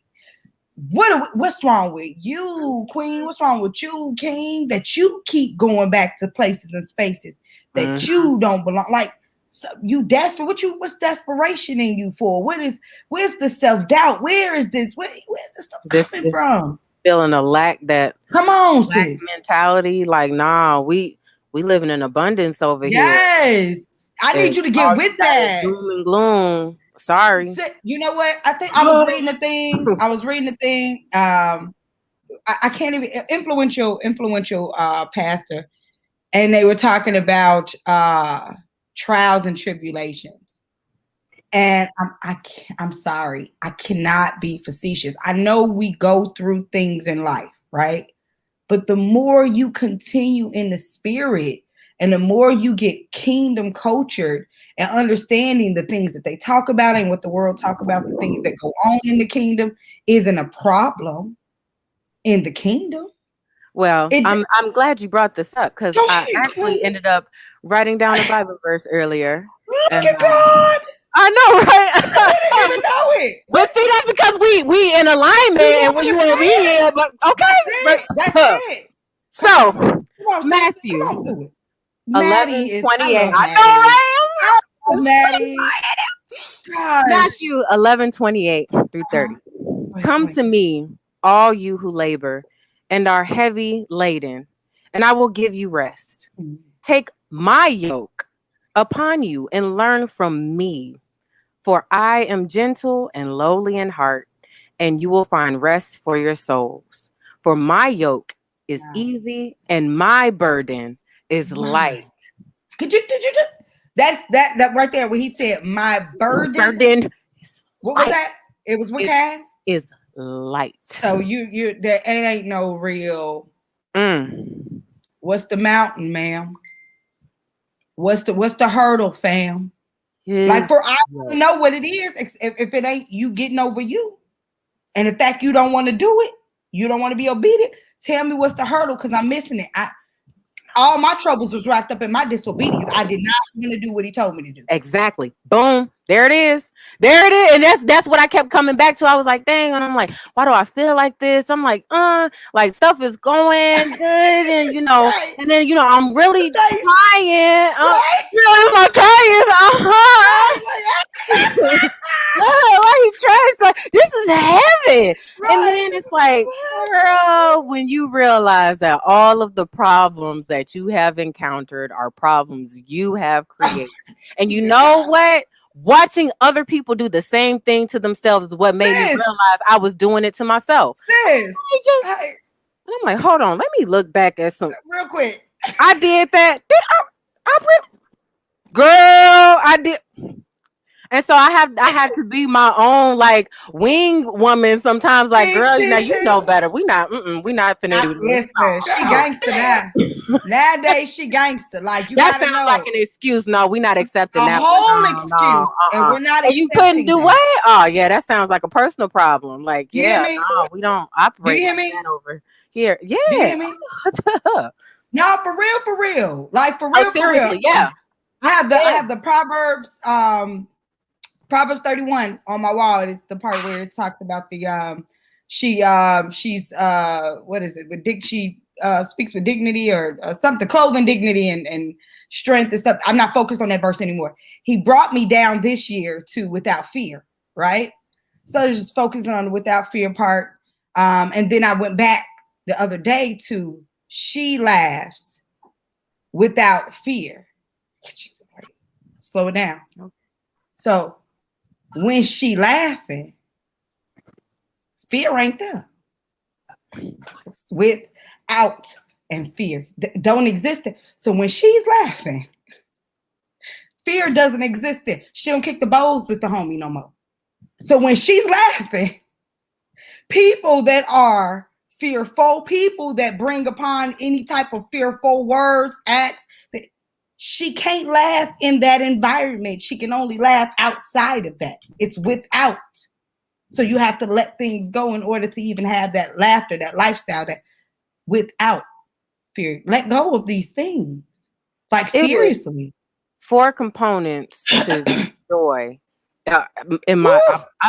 S1: What's wrong with you, Queen? What's wrong with you, King? That you keep going back to places and spaces that you don't belong. Like, so you desperate. What's desperation in you for? Where's the self-doubt? Where is this? Where's this stuff coming from?
S2: Feeling a lack that
S1: come on,
S2: lack
S1: sis.
S2: Mentality. Like, nah, we living in abundance over here.
S1: Yes. I need you to get with that.
S2: Doom and gloom. Sorry.
S1: You know what? I think I was reading the thing. I can't even influential pastor, and they were talking about trials and tribulations. And I'm sorry, I cannot be facetious. I know we go through things in life, right? But the more you continue in the spirit and the more you get kingdom cultured and understanding the things that they talk about and what the world talk about, the things that go on in the kingdom isn't a problem in the kingdom.
S2: Well, I'm glad you brought this up because
S1: Go
S2: I
S1: ahead,
S2: actually ended up writing down a Bible verse earlier.
S1: look
S2: And
S1: at God.
S2: I know,
S1: I didn't even
S2: right?
S1: know it.
S2: But see, that's because we in alignment
S1: You
S2: and
S1: don't
S2: when you want to be
S1: understand.
S2: here, but
S1: That's
S2: okay. But
S1: it. That's it. Come
S2: so
S1: on. Come on, sis. Come
S2: Matthew
S1: on, do it. Maddie is, I
S2: 11:28.
S1: love
S2: I know,
S1: Maddie.
S2: right?
S1: I love Maddie. Gosh.
S2: Matthew 11:28 through
S1: Uh-huh.
S2: 30.
S1: Verse
S2: Come
S1: 20.
S2: to me, all you who labor and are heavy laden, and I will give you rest.
S1: Mhm.
S2: Take my yoke upon you and learn from me, for I am gentle and lowly in heart, and you will find rest for your souls. For my yoke is
S1: Wow.
S2: easy and my burden is
S1: My.
S2: light.
S1: Did you just, that's that right there when he said my burden.
S2: Burden is
S1: What was
S2: light.
S1: that? It was what
S2: It
S1: kind?
S2: is light.
S1: So you there it ain't no real.
S2: Mm.
S1: What's the mountain, ma'am? What's the hurdle, fam? Like for I want to know what it is if it ain't you getting over you. And the fact you don't want to do it, you don't want to be obedient. Tell me what's the hurdle because I'm missing it. All my troubles was wrapped up in my disobedience. I did not want to do what he told me to do.
S2: Exactly. Boom. There it is. There it is. And that's what I kept coming back to. I was like, dang. And I'm like, why do I feel like this? I'm like stuff is going good. And
S1: Right.
S2: and then I'm really
S1: Thanks.
S2: trying.
S1: Right.
S2: Really am I trying?
S1: Right.
S2: Why you trying? This is heavy.
S1: Right.
S2: And then it's like, girl, when you realize that all of the problems that you have encountered are problems you have created. And you know what? Watching other people do the same thing to themselves is what made me realize I was doing it to myself.
S1: Sis,
S2: and I'm like, hold on, let me look back at some.
S1: Real quick.
S2: I did that. Did I really? Girl, I did. And so I had to be my own like wing woman sometimes. Like, girl, now you know better. We not finna do this.
S1: Listen, she gangster now. Nowadays, she gangster. Like you
S2: that
S1: gotta
S2: sounds
S1: know.
S2: like an excuse. No, we not accepting
S1: A
S2: that.
S1: whole excuse, and we're not.
S2: And you couldn't do what? Oh yeah, that sounds like a personal problem. Like,
S1: you
S2: yeah,
S1: hear me?
S2: no, we don't operate
S1: like
S2: that over here. Yeah,
S1: do you hear me? No, for real. Like for real,
S2: seriously,
S1: for real.
S2: Yeah.
S1: I have the Proverbs. Proverbs 31 on my wall. It's the part where it talks about the she's what is it? She speaks with dignity or something, clothing dignity and strength and stuff. I'm not focused on that verse anymore. He brought me down this year to without fear, right? So just focusing on the without fear part. And then I went back the other day to she laughs without fear. Slow it down. So when she laughing, fear ain't there. Without and fear don't exist. So when she's laughing, fear doesn't exist there. She don't kick the bowls with the homie no more. So when she's laughing, people that are fearful, people that bring upon any type of fearful words, acts, she can't laugh in that environment. She can only laugh outside of that. It's without. So you have to let things go in order to even have that laughter, that lifestyle, that without fear. Let go of these things. Like seriously.
S2: 4 components to joy. I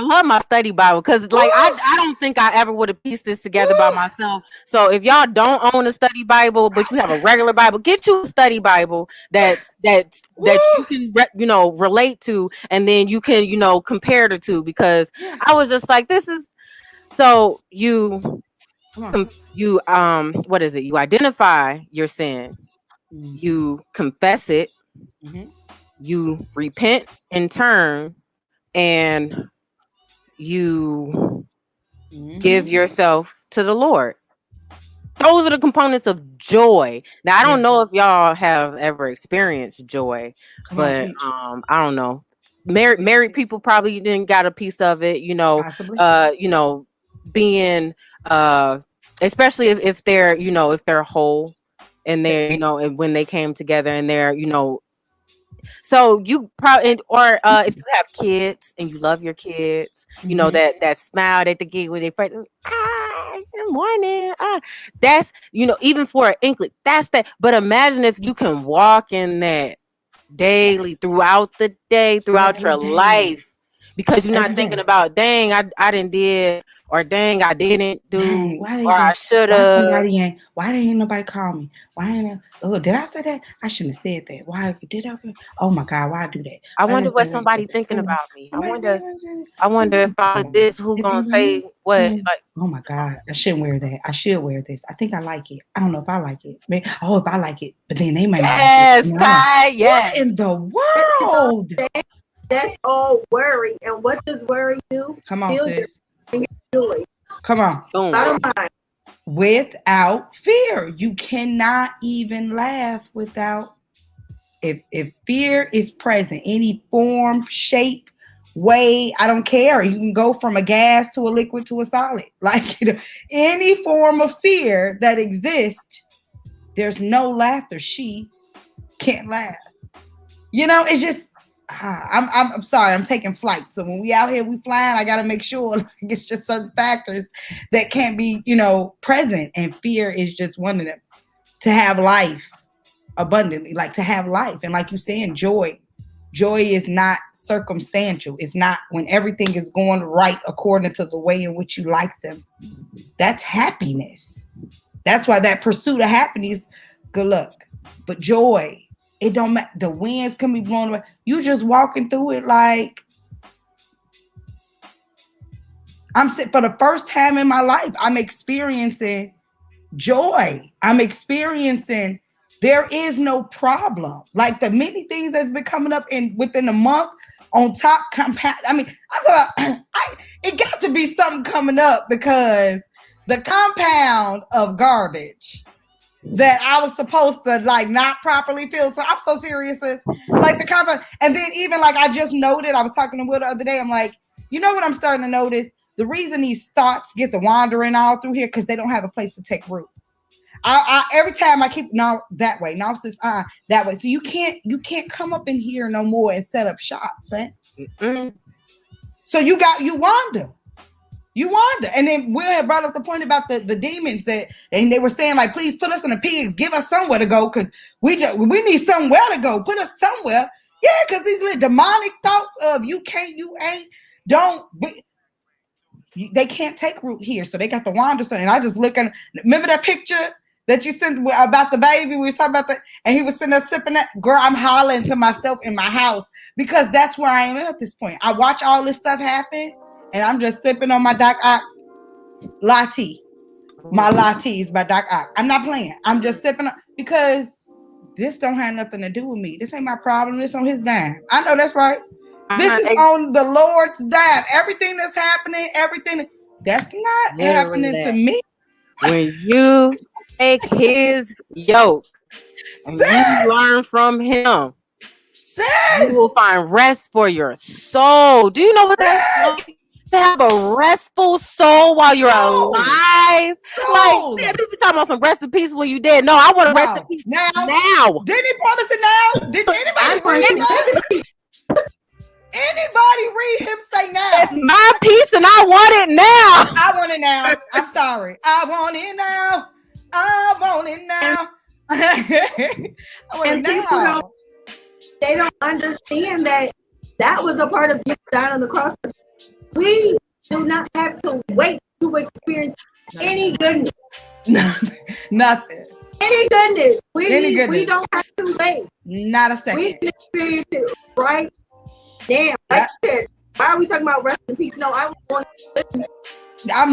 S2: love my study Bible because like I don't think I ever would have pieced this together by myself. So if y'all don't own a study Bible but you have a regular Bible, get you a study Bible that you can relate to, and then you can compare the two, because I was just like, this is so you what is it? You identify your sin, you confess it, you repent in turn, and you give yourself to the Lord. Those are the components of joy. Now, I don't know if y'all have ever experienced joy, but I don't know. married people probably didn't got a piece of it,
S1: Possibly.
S2: Being especially if they're, if they're whole and they're, and when they came together and they're, so you probably, or if you have kids and you love your kids, that smile that they get when they first, good morning. That's, even for an inkling, that's that. But imagine if you can walk in that daily, throughout the day, throughout your life, because you're not thinking about, dang, I didn't did, or dang, I didn't do, or I should have.
S1: Why didn't nobody call me? Why didn't did I say that? I shouldn't have said that. Why did I? Oh my God, why I do that?
S2: I wonder what somebody thinking about me. I wonder if I put this, who gonna say what? Like,
S1: oh my God, I shouldn't wear that. I should wear this. I think I like it. I don't know if I like it. If I like it, but then they might not like it.
S2: Ty, yes.
S1: What in the world?
S3: That's all worry. And what does worry do?
S1: Come on, sis.
S3: Joy.
S1: Come on.
S2: Boom.
S3: Bottom line.
S1: Without fear. You cannot even laugh without. If fear is present, any form, shape, way, I don't care. You can go from a gas to a liquid to a solid. Like, any form of fear that exists, there's no laughter. She can't laugh. It's just, I'm sorry, I'm taking flight. So when we out here, we flying, I got to make sure, like, it's just certain factors that can't be, present. And fear is just one of them. To have life abundantly, like to have life. And like you saying, joy is not circumstantial. It's not when everything is going right according to the way in which you like them. That's happiness. That's why that pursuit of happiness, good luck. But joy, it don't matter. The winds can be blowing away. You just walking through it like, for the first time in my life, I'm experiencing joy. I'm experiencing there is no problem. Like the many things that's been coming up within a month on top compound. I mean, it got to be something coming up because the compound of garbage that I was supposed to like not properly filter. I'm so serious. Like the compound. And then even like I just noted, I was talking to Will the other day. I'm like, you know what I'm starting to notice? The reason these thoughts get to wandering all through here because they don't have a place to take root. I every time I keep that way, sis, that way. So you can't come up in here no more and set up shop, man. So you wander. And then Will had brought up the point about the demons and they were saying like, please put us in the pigs, give us somewhere to go because we need somewhere to go. Put us somewhere. Yeah, because these little demonic thoughts of you can't, you ain't, they can't take root here. So they got the wander. And I just remember that picture that you sent about the baby? We was talking about that, and he was sitting there sipping that. Girl, I'm hollering to myself in my house because that's where I am at this point. I watch all this stuff happen, and I'm just sipping on my Doc Ock latte. My latte is by Doc Ock. I'm not playing. I'm just sipping because this don't have nothing to do with me. This ain't my problem. This on his dime. I know that's right. This is on the Lord's dime. Everything that's happening, that's not happening to me.
S2: When you take his yoke and you learn from him, you will find rest for your soul. Do you know what that's like? To have a restful soul while you're alive. Like, people talking about some rest in peace when you dead. No, I want to rest in peace now.
S1: Didn't he promise it now? Did anybody read that? Anybody read him say now?
S2: It's my peace and I want it now.
S1: I want it now. I'm sorry. I want it now. I want it now. I want it now.
S3: They don't understand that was a part of Jesus dying on the cross. We do not have to wait to experience any goodness.
S1: Nothing.
S3: Any goodness. We don't have to wait.
S1: Not a second.
S3: We can experience it right now. Like I said, why are we talking about rest in peace? No, I'm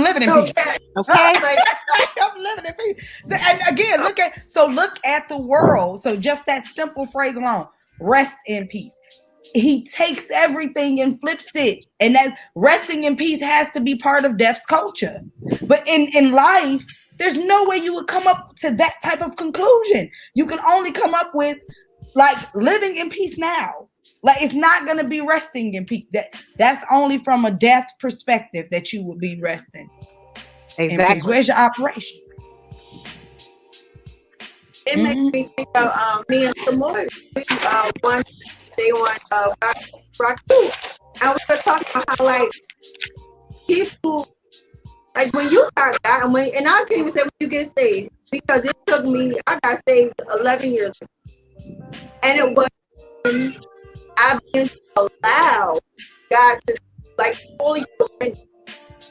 S1: living in peace. Okay. I'm living in peace. So, and again, look at the world. So just that simple phrase alone, rest in peace. He takes everything and flips it. And that resting in peace has to be part of death's culture. But in life, there's no way you would come up to that type of conclusion. You can only come up with like living in peace now. Like it's not gonna be resting in peace. That's only from a death perspective that you would be resting in peace.
S2: Exactly.
S1: Where's your operation?
S3: It makes me think of me and Samoy. We one day on Rock 2, and we were talking about how like people like when you got that, and I can't even say when you get saved because it took me. I got saved 11 years ago, and it was I've been allowed God to like fully surrender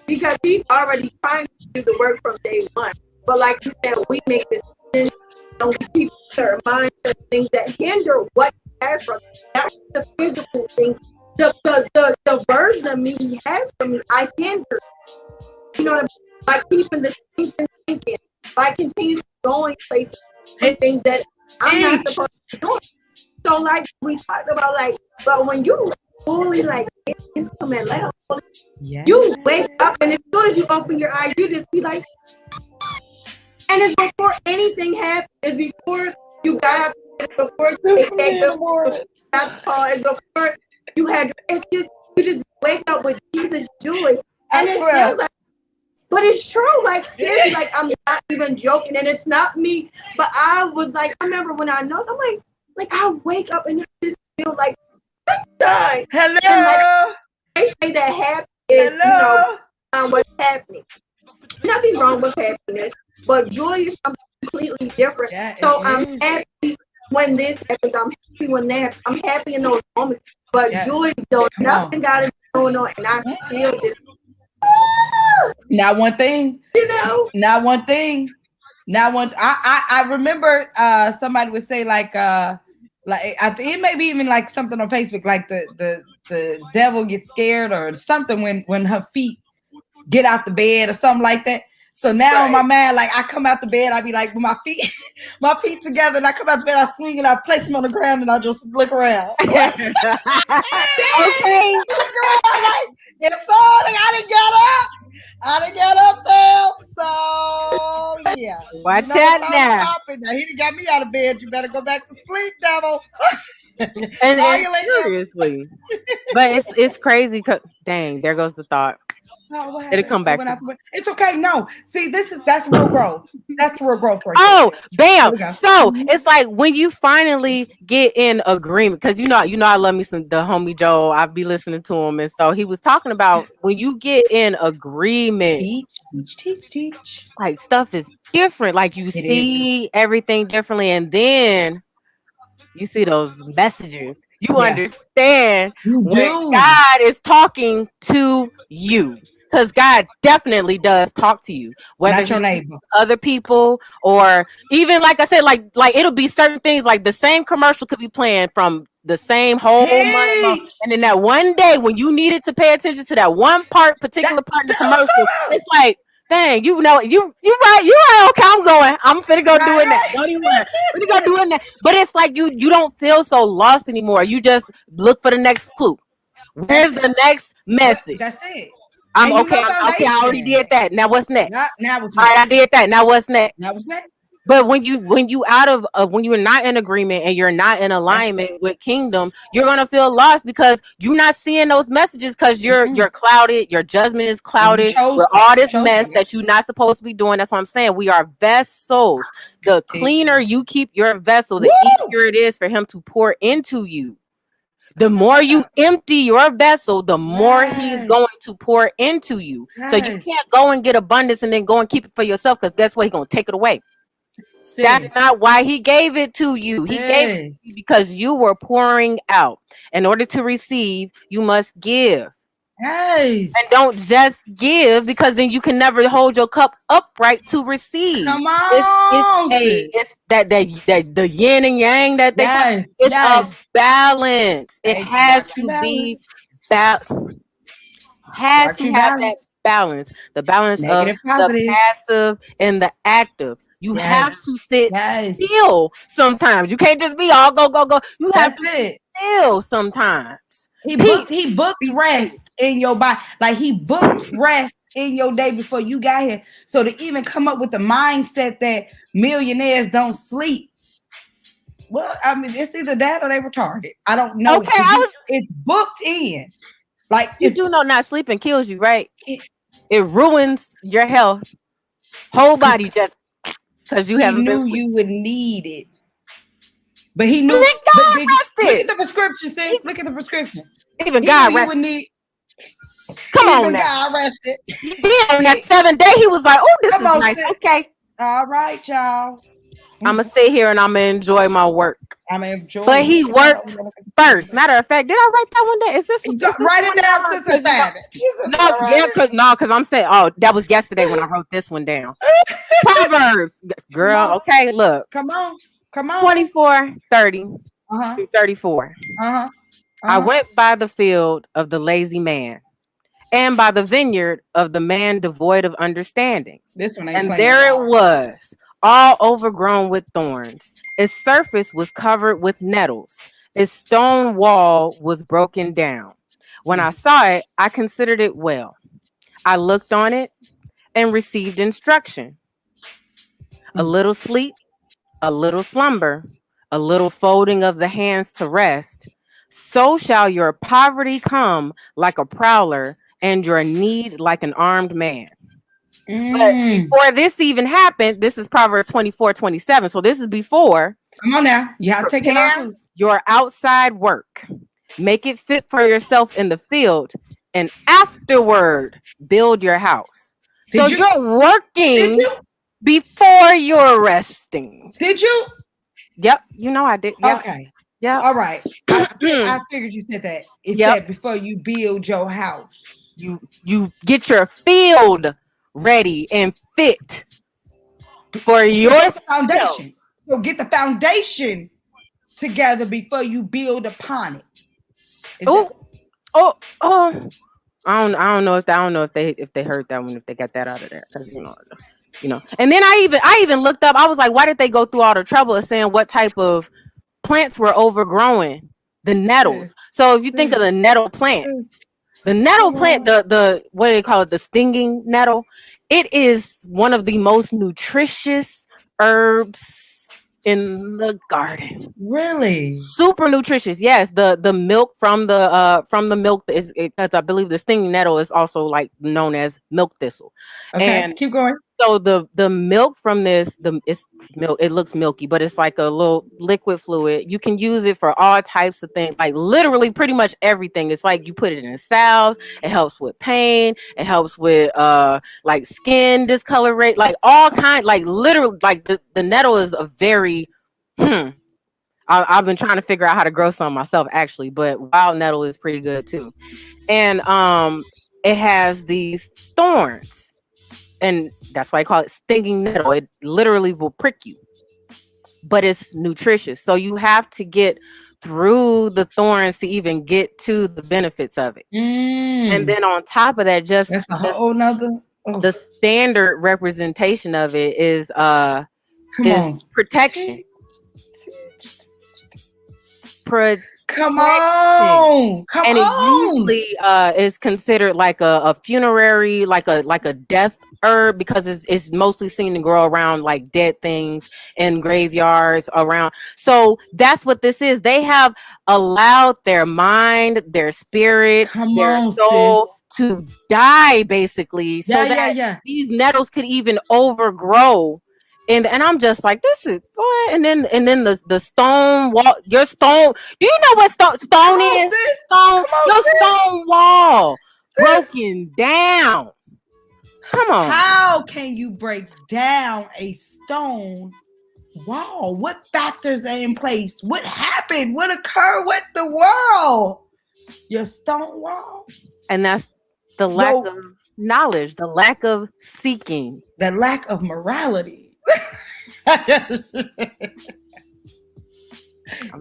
S3: because He's already trying to do the work from day one. But like you said, we make decisions and we keep our mindset things that hinder what He has for us. That's the physical things. The version of me He has for me, I hinder. You know what I mean? By keeping the thinking, by continuing going places and things that I'm not supposed to be doing. So like we talked about, like, but when you fully like get into that level, you wake up and as soon as you open your eyes, you just be like, and it's before anything happens. It's before you got up. It's before you got the call. It's before you had. It's just you just wake up with Jesus joy, and it feels like. But it's true, like seriously, like I'm not even joking, and it's not me. But I was like, I remember when I know, I'm like I wake up and I just feel like die.
S1: Hello.
S3: And like, they say that happiness is, you know, what's happening. Nothing wrong with happiness, but joy is something completely different. Yeah, so I'm happy when this happens. I'm happy when that happens. I'm happy in those moments. But joy, though, nothing got is going on, and I feel this.
S1: Not one thing,
S3: you know.
S1: Not one thing. Not one. I remember somebody would say like I think it may be even like something on Facebook like the devil gets scared or something when her feet get out the bed or something like that. So now in my mind, like I come out the bed, I be like with my feet together, and I come out the bed, I swing and I place them on the ground, and I just look around. Okay. Look around like it's on. I didn't get up there. So yeah.
S2: Watch out now.
S1: Now he done got me out of bed. You better go back to sleep, devil.
S2: and seriously. But it's crazy. Dang, there goes the thought.
S1: Oh,
S2: it'll come back.
S1: It's okay. No, see, that's real growth. That's real growth right
S2: there. Bam. So it's like when you finally get in agreement, because you know I love me some the homie Joe. I be listening to him, and so he was talking about when you get in agreement.
S1: Teach.
S2: Like stuff is different. Like you see everything differently, and then you see those messages. You understand when God is talking to you. Because God definitely does talk to you, whether
S1: not your neighbor,
S2: other people, or even like I said, like it'll be certain things. Like the same commercial could be playing from the same whole month long, and then that one day when you needed to pay attention to that one particular part of the commercial, it's like, dang, you right. Okay, I'm finna go doing that. Don't even worry. Finna go doing that. But it's like you don't feel so lost anymore. You just look for the next clue. Where's the next message?
S1: That's it.
S2: I'm okay. I already did that. Now what's next?
S1: Now what's next?
S2: All right, I did that. Now what's next? But when you out of when you're not in agreement and you're not in alignment with kingdom, you're gonna feel lost because you're not seeing those messages because you're clouded. Your judgment is clouded with all this mess that you're not supposed to be doing. That's what I'm saying. We are vessels. The cleaner you keep your vessel, the easier it is for him to pour into you. The more you empty your vessel, the more he's going to pour into you. So you can't go and get abundance and then go and keep it for yourself because guess what? He's going to take it away. That's not why he gave it to you. He gave it to you because you were pouring out. In order to receive, you must give. And don't just give because then you can never hold your cup upright to receive.
S1: Come on.
S2: It's that the yin and yang that they it's a balance. It has to be that have that balance. The balance negative, of positive. The passive and the active. You have to sit still sometimes. You can't just be all go. You have to sit still sometimes.
S1: He booked rest in your body. Like he booked rest in your day before you got here. So to even come up with the mindset that millionaires don't sleep. Well, I mean, it's either that or they retarded. I don't know
S2: Okay,
S1: because it's booked in. Like
S2: you do know not sleeping kills you, right? It ruins your health, whole body, just because you
S1: he
S2: haven't been
S1: knew
S2: sleeping.
S1: you would need it. But he knew.
S2: Even
S1: But
S2: God
S1: did you look at
S2: rested.
S1: the prescription, sis? Look at the prescription.
S2: Even
S1: He knew
S2: God
S1: you would
S2: rested.
S1: need.
S2: Come on
S1: Even
S2: now.
S1: God rested.
S2: He did on that 7th day. He was like, "Oh, this
S1: Come
S2: is
S1: on,
S2: nice.
S1: sis.
S2: Okay,
S1: All right, y'all.
S2: I'm gonna sit here and I'm gonna enjoy my work."
S1: I'm enjoy
S2: But
S1: it.
S2: he worked first. Matter of fact, did I write that one down? Is this
S1: Write it
S2: one
S1: down,
S2: down?
S1: sis, and find it.
S2: No, yeah, because I'm saying, oh, that was yesterday when I wrote this one down. Proverbs, girl. Okay, look.
S1: Come on.
S2: 24, 30
S1: Uh-huh.
S2: through 34.
S1: Uh-huh.
S2: I went by the field of the lazy man, and by the vineyard of the man devoid of understanding.
S1: This one ain't
S2: And
S1: playing.
S2: there it was, all overgrown with thorns. Its surface was covered with nettles. Its stone wall was broken down. When I saw it, I considered it well. I looked on it and received instruction. A little sleep, a little slumber, a little folding of the hands to rest. So shall your poverty come like a prowler, and your need like an armed man. But before this even happened, this is Proverbs 24:27. So this is before.
S1: Come on now. You have to take it out.
S2: Your outside work. Make it fit for yourself in the field, and afterward build your house. So you're working before you're resting.
S1: Did you?
S2: Yep. You know I did. Yep.
S1: Okay.
S2: Yeah.
S1: All right. I figured you said that. It said before you build your house.
S2: You get your field ready and fit for your
S1: foundation. So get the foundation together before you build upon it.
S2: Oh. I don't know if they heard that one, if they got that out of there, because you know. And then I even looked up. I was like, why did they go through all the trouble of saying what type of plants were overgrowing? The nettles. So if you think of the nettle plant, the what do they call it? The stinging nettle. It is one of the most nutritious herbs in the garden.
S1: Really?
S2: Super nutritious. Yes, the milk from the milk is, because I believe the stinging nettle is also like known as milk thistle.
S1: Okay,
S2: and
S1: keep going.
S2: So the milk from this, it's milk. It looks milky, but it's like a little liquid fluid. You can use it for all types of things, like literally pretty much everything. It's like you put it in salves. It helps with pain. It helps with like skin discoloration, like all kind, like literally, like the nettle is a very I've been trying to figure out how to grow some myself, actually, but wild nettle is pretty good too. And it has these thorns, and that's why I call it stinging nettle. It literally will prick you, but it's nutritious. So you have to get through the thorns to even get to the benefits of it. And then on top of that,
S1: that's a whole nother.
S2: The standard representation of it is protection.
S1: Come on.
S2: And it usually is considered like a funerary, like a death herb, because it's mostly seen to grow around like dead things in graveyards around. So that's what this is. They have allowed their mind, their spirit, their soul to die, basically, so that these nettles could even overgrow. And I'm just like, this is what? And then the stone wall, your stone. Do you know what stone is? Stone, your stone wall broken down. Come on.
S1: How can you break down a stone wall? What factors are in place? What happened? What occurred with the world? Your stone wall.
S2: And that's the lack of knowledge, the lack of seeking,
S1: the lack of morality.
S2: I'm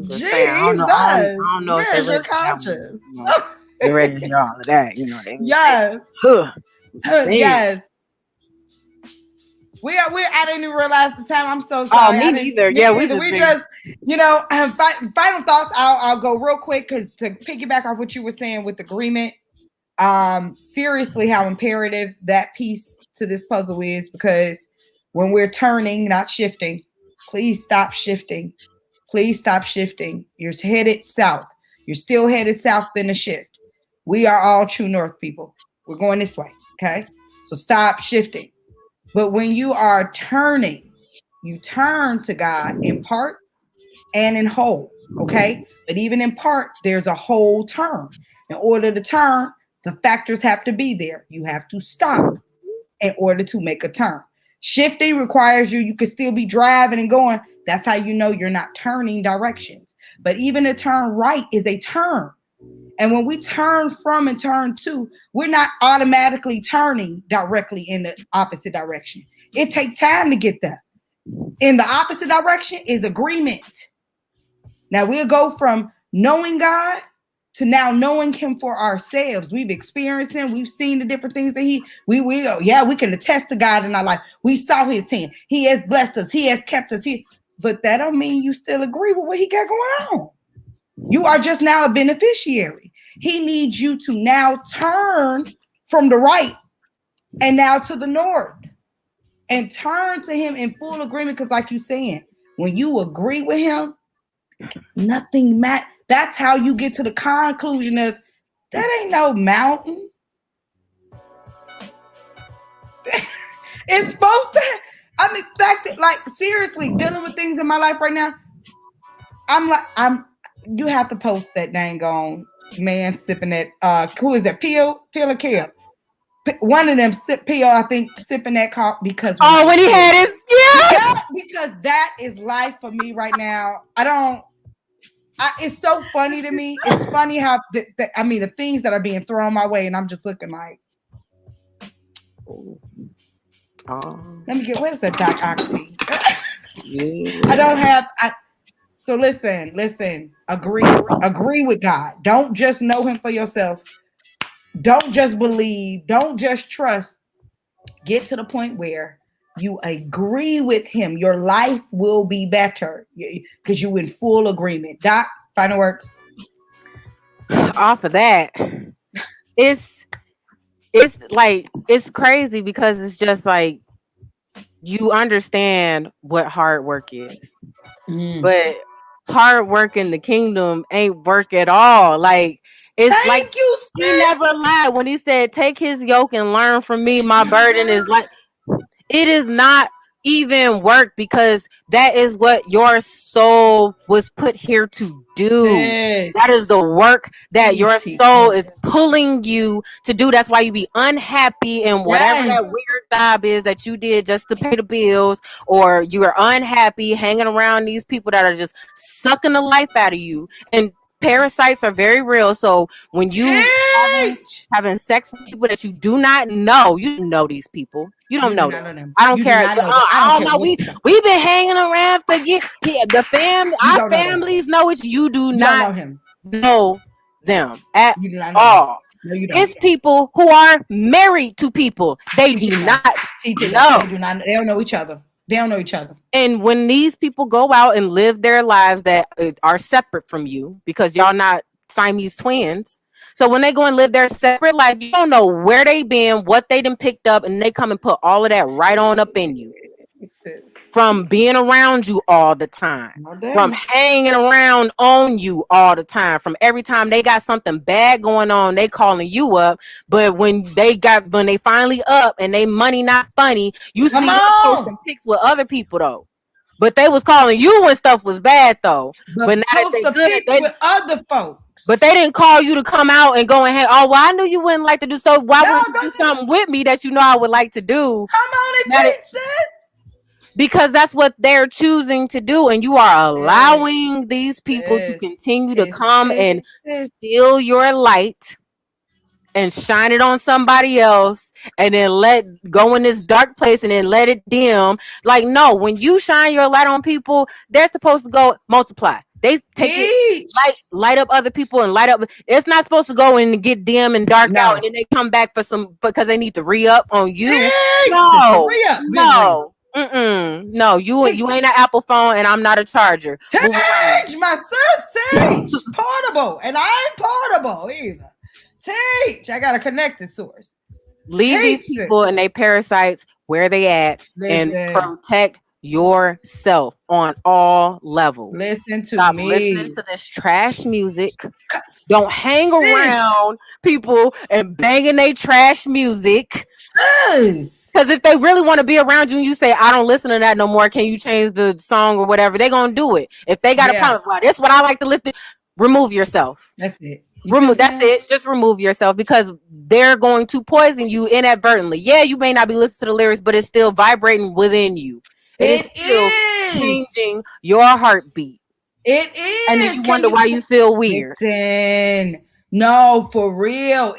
S2: just saying, I don't know if they're
S1: your conscience.
S2: They're ready to hear all of that,
S1: Yes. Yes. We I didn't even realize the time. I'm so sorry.
S2: Oh, me neither. Yeah, we
S1: just final thoughts. I'll go real quick, because to piggyback off what you were saying with agreement, seriously, how imperative that piece to this puzzle is, because when we're turning, not shifting, please stop shifting. Please stop shifting. You're headed south. You're still headed south in the shift. We are all true north people. We're going this way. Okay. So stop shifting. But when you are turning, you turn to God in part and in whole. Okay. But even in part, there's a whole turn. In order to turn, the factors have to be there. You have to stop in order to make a turn. Shifting requires you can still be driving and going. That's how you know you're not turning directions. But even a turn right is a turn. And when we turn from and turn to, we're not automatically turning directly in the opposite direction. It takes time to get there. In the opposite direction is agreement. Now we'll go from knowing God to now knowing him for ourselves. We've experienced him. We've seen the different things that we can attest to God in our life. We saw his hand. He has blessed us. He has kept us here. But that don't mean you still agree with what he got going on. You are just now a beneficiary. He needs you to now turn from the right and now to the north and turn to him in full agreement. Because like you're saying, when you agree with him, nothing matters. That's how you get to the conclusion of that ain't no mountain. It's supposed to. I mean, fact that, like, seriously, dealing with things in my life right now, you have to post that dang on man sipping that. Who is that? Peel or Kill? One of them Peel, I think, sipping that coffee because
S2: when he had his
S1: because that is life for me right now. It's so funny to me. It's funny how the things that are being thrown my way, and I'm just looking like, let me get, where's the Doc Oxy? I don't have. So listen. Agree with God. Don't just know him for yourself. Don't just believe. Don't just trust. Get to the point where you agree with him. Your life will be better because you're in full agreement. Doc, final words.
S2: Off of that, it's like, it's crazy because it's just like you understand what hard work is, but hard work in the kingdom ain't work at all. Like, it's
S1: Thank you, sis.
S2: He never lied when he said, "Take his yoke and learn from me. My burden is like." It is not even work, because that is what your soul was put here to do. Yes. That is the work that your soul is pulling you to do. That's why you be unhappy in whatever that weird job is that you did just to pay the bills, or you are unhappy hanging around these people that are just sucking the life out of you. And parasites are very real. So when you having sex with people that you do not know, you know these people. You don't know them. I don't care. I don't know. We've been hanging around for years. The family, our families know it. You do not know them at all. No, you don't. It's people who are married to people. They do not know.
S1: They do not. They don't know each other. They don't know each other.
S2: And when these people go out and live their lives that are separate from you, because y'all not Siamese twins. So when they go and live their separate life, you don't know where they been, what they done picked up, and they come and put all of that right on up in you. From being around you all the time, from hanging around on you all the time, from every time they got something bad going on, they calling you up. But when they finally up and they money not funny, you see them posting pics with other people though. But they was calling you when stuff was bad though. But now that they good,
S1: they with other folks.
S2: But they didn't call you to come out and go and hey, oh well, I knew you wouldn't like to do so. Why would you do something with me that you know I would like to do?
S1: Come on and teach us.
S2: Because that's what they're choosing to do, and you are allowing these people to continue to come and steal your light and shine it on somebody else, and then let go in this dark place and then let it dim. Like, no, when you shine your light on people, they're supposed to go multiply. They take it, light up other people and light up. It's not supposed to go and get dim and dark out, and then they come back for some because they need to re-up on you. No. No, you ain't an Apple phone, and I'm not a charger.
S1: Teach, my sis, teach. Portable, and I ain't portable either. Teach, I got a connected source.
S2: Leave these people and they parasites where they at, and protect yourself on all levels.
S1: Listen to
S2: Stop listening
S1: me.
S2: to this trash music. Don't hang
S1: Sis,
S2: around people and banging they trash music.
S1: sis.
S2: Because if they really want to be around you and you say, I don't listen to that no more, can you change the song or whatever, they're going to do it. If they got a
S1: Yeah,
S2: problem, well, that's what I like to listen to, remove yourself.
S1: that's it. You see what I'm
S2: Remove. That's
S1: saying?
S2: it. Just remove yourself because they're going to poison you inadvertently. Yeah, you may not be listening to the lyrics, but it's still vibrating within you. It is
S1: It
S2: still
S1: is.
S2: changing your heartbeat.
S1: It
S2: And then
S1: is.
S2: you
S1: Can
S2: wonder
S1: you
S2: why you feel weird.
S1: listen? No, for real.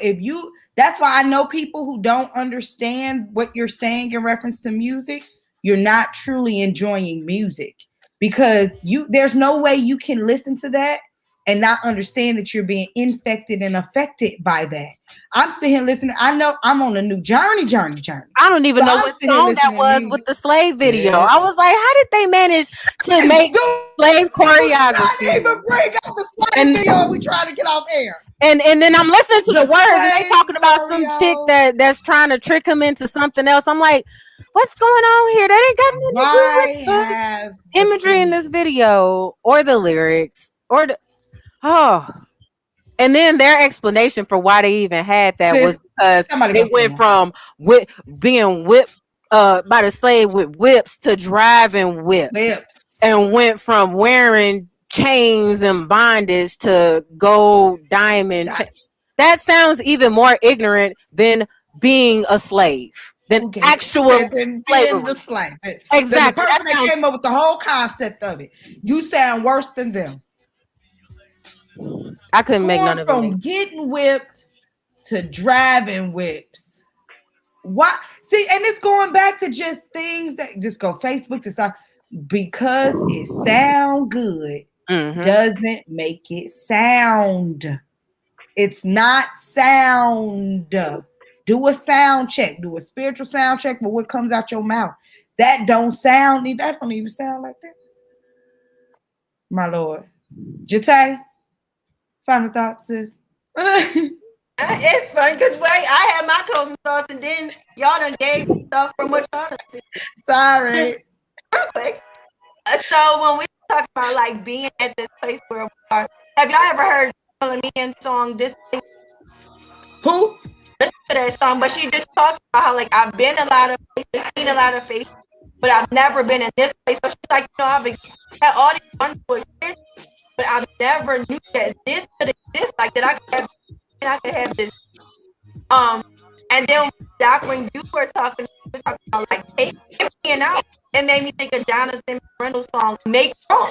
S1: That's why I know people who don't understand what you're saying in reference to music. You're not truly enjoying music because there's no way you can listen to that and not understand that you're being infected and affected by that. I'm sitting here listening. I know I'm on a new journey.
S2: I don't even
S1: So
S2: know
S1: I'm
S2: what
S1: sitting here
S2: song that
S1: listening to
S2: was
S1: music.
S2: with the slave video.
S1: Yes.
S2: I was like, how did they manage to make slave
S1: Do not
S2: choreography?
S1: even bring up the slave
S2: And
S1: video. We trying to get off air.
S2: and then I'm listening to the words and they
S1: slave
S2: talking about some chick
S1: choreo.
S2: that's trying to trick him into something else. I'm like, what's going on here? That ain't got nothing to do
S1: Why
S2: with the
S1: have
S2: imagery in this video or the lyrics or the and then their explanation for why they even had that was because
S1: somebody
S2: they
S1: gonna
S2: went from being whipped by the slave with whips to driving whips
S1: whips
S2: and went from wearing chains and bondage to gold diamond that sounds even more ignorant than being a slave than actual
S1: than
S2: slavery.
S1: being the slave.
S2: Exactly.
S1: The person that came up with the whole concept of it. You sound worse than them.
S2: I couldn't make none of it.
S1: From getting whipped to driving whips. Why? See, and it's going back to just things that just go Facebook to stuff because it sound good doesn't make it sound. It's not sound. Do a sound check. Do a spiritual sound check for what comes out your mouth. That don't even sound like that. My Lord. Jate, final thoughts, sis.
S3: It's funny because I had my closing thoughts and then y'all done gave stuff from what y'all done said.
S1: Sorry.
S3: Real quick. So when we talk about like being at this place where we are, have y'all ever heard Mean song This Thing?
S1: Who?
S3: Listen to that song, but she just talks about how like I've been a lot of places, seen a lot of faces, but I've never been in this place. So she's like, I've had all these wonderful experiences, but I've never knew that this could exist, like that I could have this. And then Doc, when you were talking about like emptying out, it made me think of Jonathan Reynolds' song "Make Room."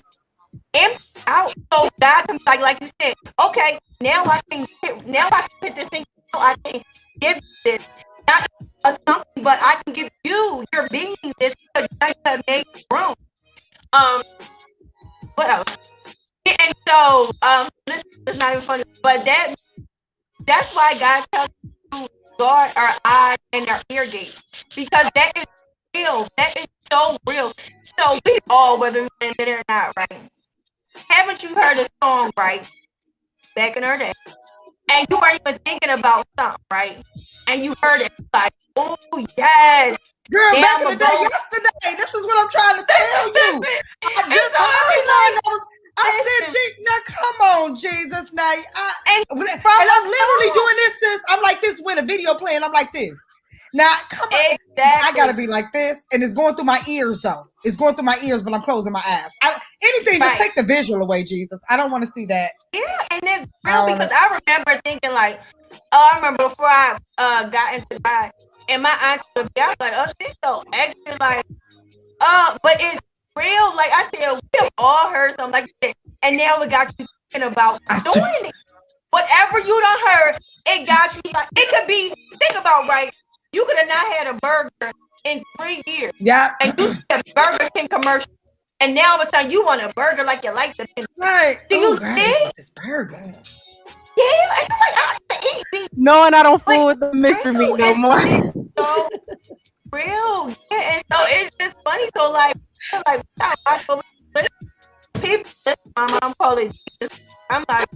S3: Empty out, so God comes like you said. Okay, now I can put this in. I can give this not something, but I can give you your being this because you have made room. What else? And so this is not even funny, but that's why God tells us to guard our eyes and our ear gates because that is real. That is so real. So we all, whether we admit it or not, right? Haven't you heard a song, right? Back in our day, and you weren't even thinking about something, right? And you heard it like, oh yes,
S1: girl, back in the day, yesterday. This is what I'm trying to tell you. I just heard one. I said, now come on, Jesus. Now, and I'm literally doing this. I'm like this with a video playing. I'm like this. Now, come on. Exactly. I got to be like this. And it's going through my ears, though. It's going through my ears, but I'm closing my eyes. Just take the visual away, Jesus. I don't want to see that.
S3: Yeah, and it's real because I remember thinking like, I remember before I got into God, and my aunt would be, I was like, oh, she's so extra, like, but it's real. Like I said, we have all heard something like that, and now we got you thinking about doing it. Whatever you done heard, it got you like, it could be, think about, right? You could have not had a burger in 3 years.
S1: Yeah.
S3: And you see a Burger King commercial. And now all of a sudden you want a burger like you like the
S1: right.
S3: Do you see?
S1: This burger.
S3: Yeah, it's like I eat.
S2: Knowing I don't fool with the mystery meat no more.
S3: So real. Yeah, and so it's just funny. So like people my mom called it Jesus. I'm like,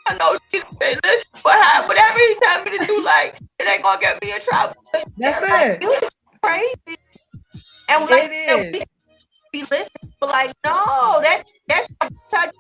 S3: I know Jesus said, listen, whatever he tell me to do, like, it ain't gonna get me in trouble.
S1: That's it.
S3: You crazy. And like
S1: It
S3: we
S1: is.
S3: be listening, but like, no, that's touch.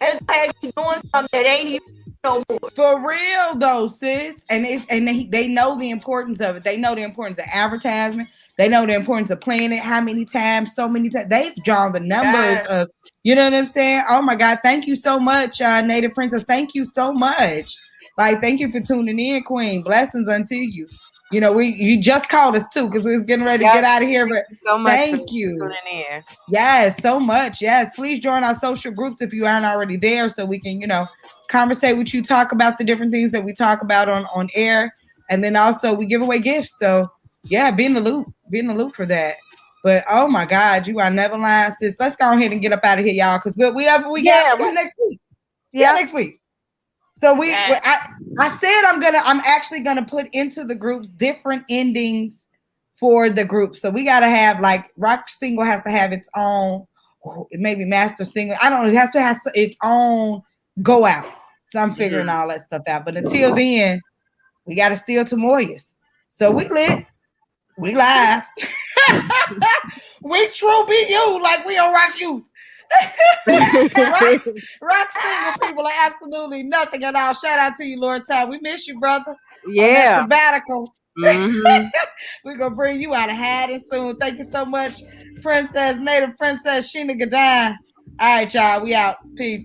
S3: That's like you doing something that ain't even no more.
S1: For real though, sis, and they know the importance of it. They know the importance of advertisement. They know the importance of playing it. How many times? So many times. They've drawn the numbers
S3: Yes,
S1: of. You know what I'm saying? Oh my God! Thank you so much, Native Princess. Thank you so much. Like, thank you for tuning in, Queen. Blessings unto you. You know, you just called us too because we was getting ready to
S2: Yep.
S1: get out of here. But
S2: Thank you so much
S1: thank
S2: for
S1: you.
S2: tuning in.
S1: Yes, so much. Yes, please join our social groups if you aren't already there, so we can, conversate with you, talk about the different things that we talk about on air, and then also we give away gifts. So yeah, be in the loop for that. But oh my God, you are never lying, sis. Let's go ahead and get up out of here, y'all, because
S2: Yeah,
S1: we got next week. We got
S2: yep.
S1: next week. So
S3: yes.
S1: I said I'm actually gonna put into the groups different endings for the group. So we gotta have like Rock Single has to have its own, maybe Master Single. I don't know. It has to have its own go out. So I'm figuring
S2: Mhm.
S1: all that stuff out. But until then, we gotta steal Tamoyas. So we lit. We live. We true be you like we on Rock You. Rock Single people are absolutely nothing at all. Shout out to you, Lord Ty. We miss you, brother, on that
S2: Yeah.
S1: sabbatical.
S2: Hmm.
S1: We're gonna bring you out of hiding soon. Thank you so much, Princess, Native Princess Sheena Gadine. All right, y'all. We out. Peace.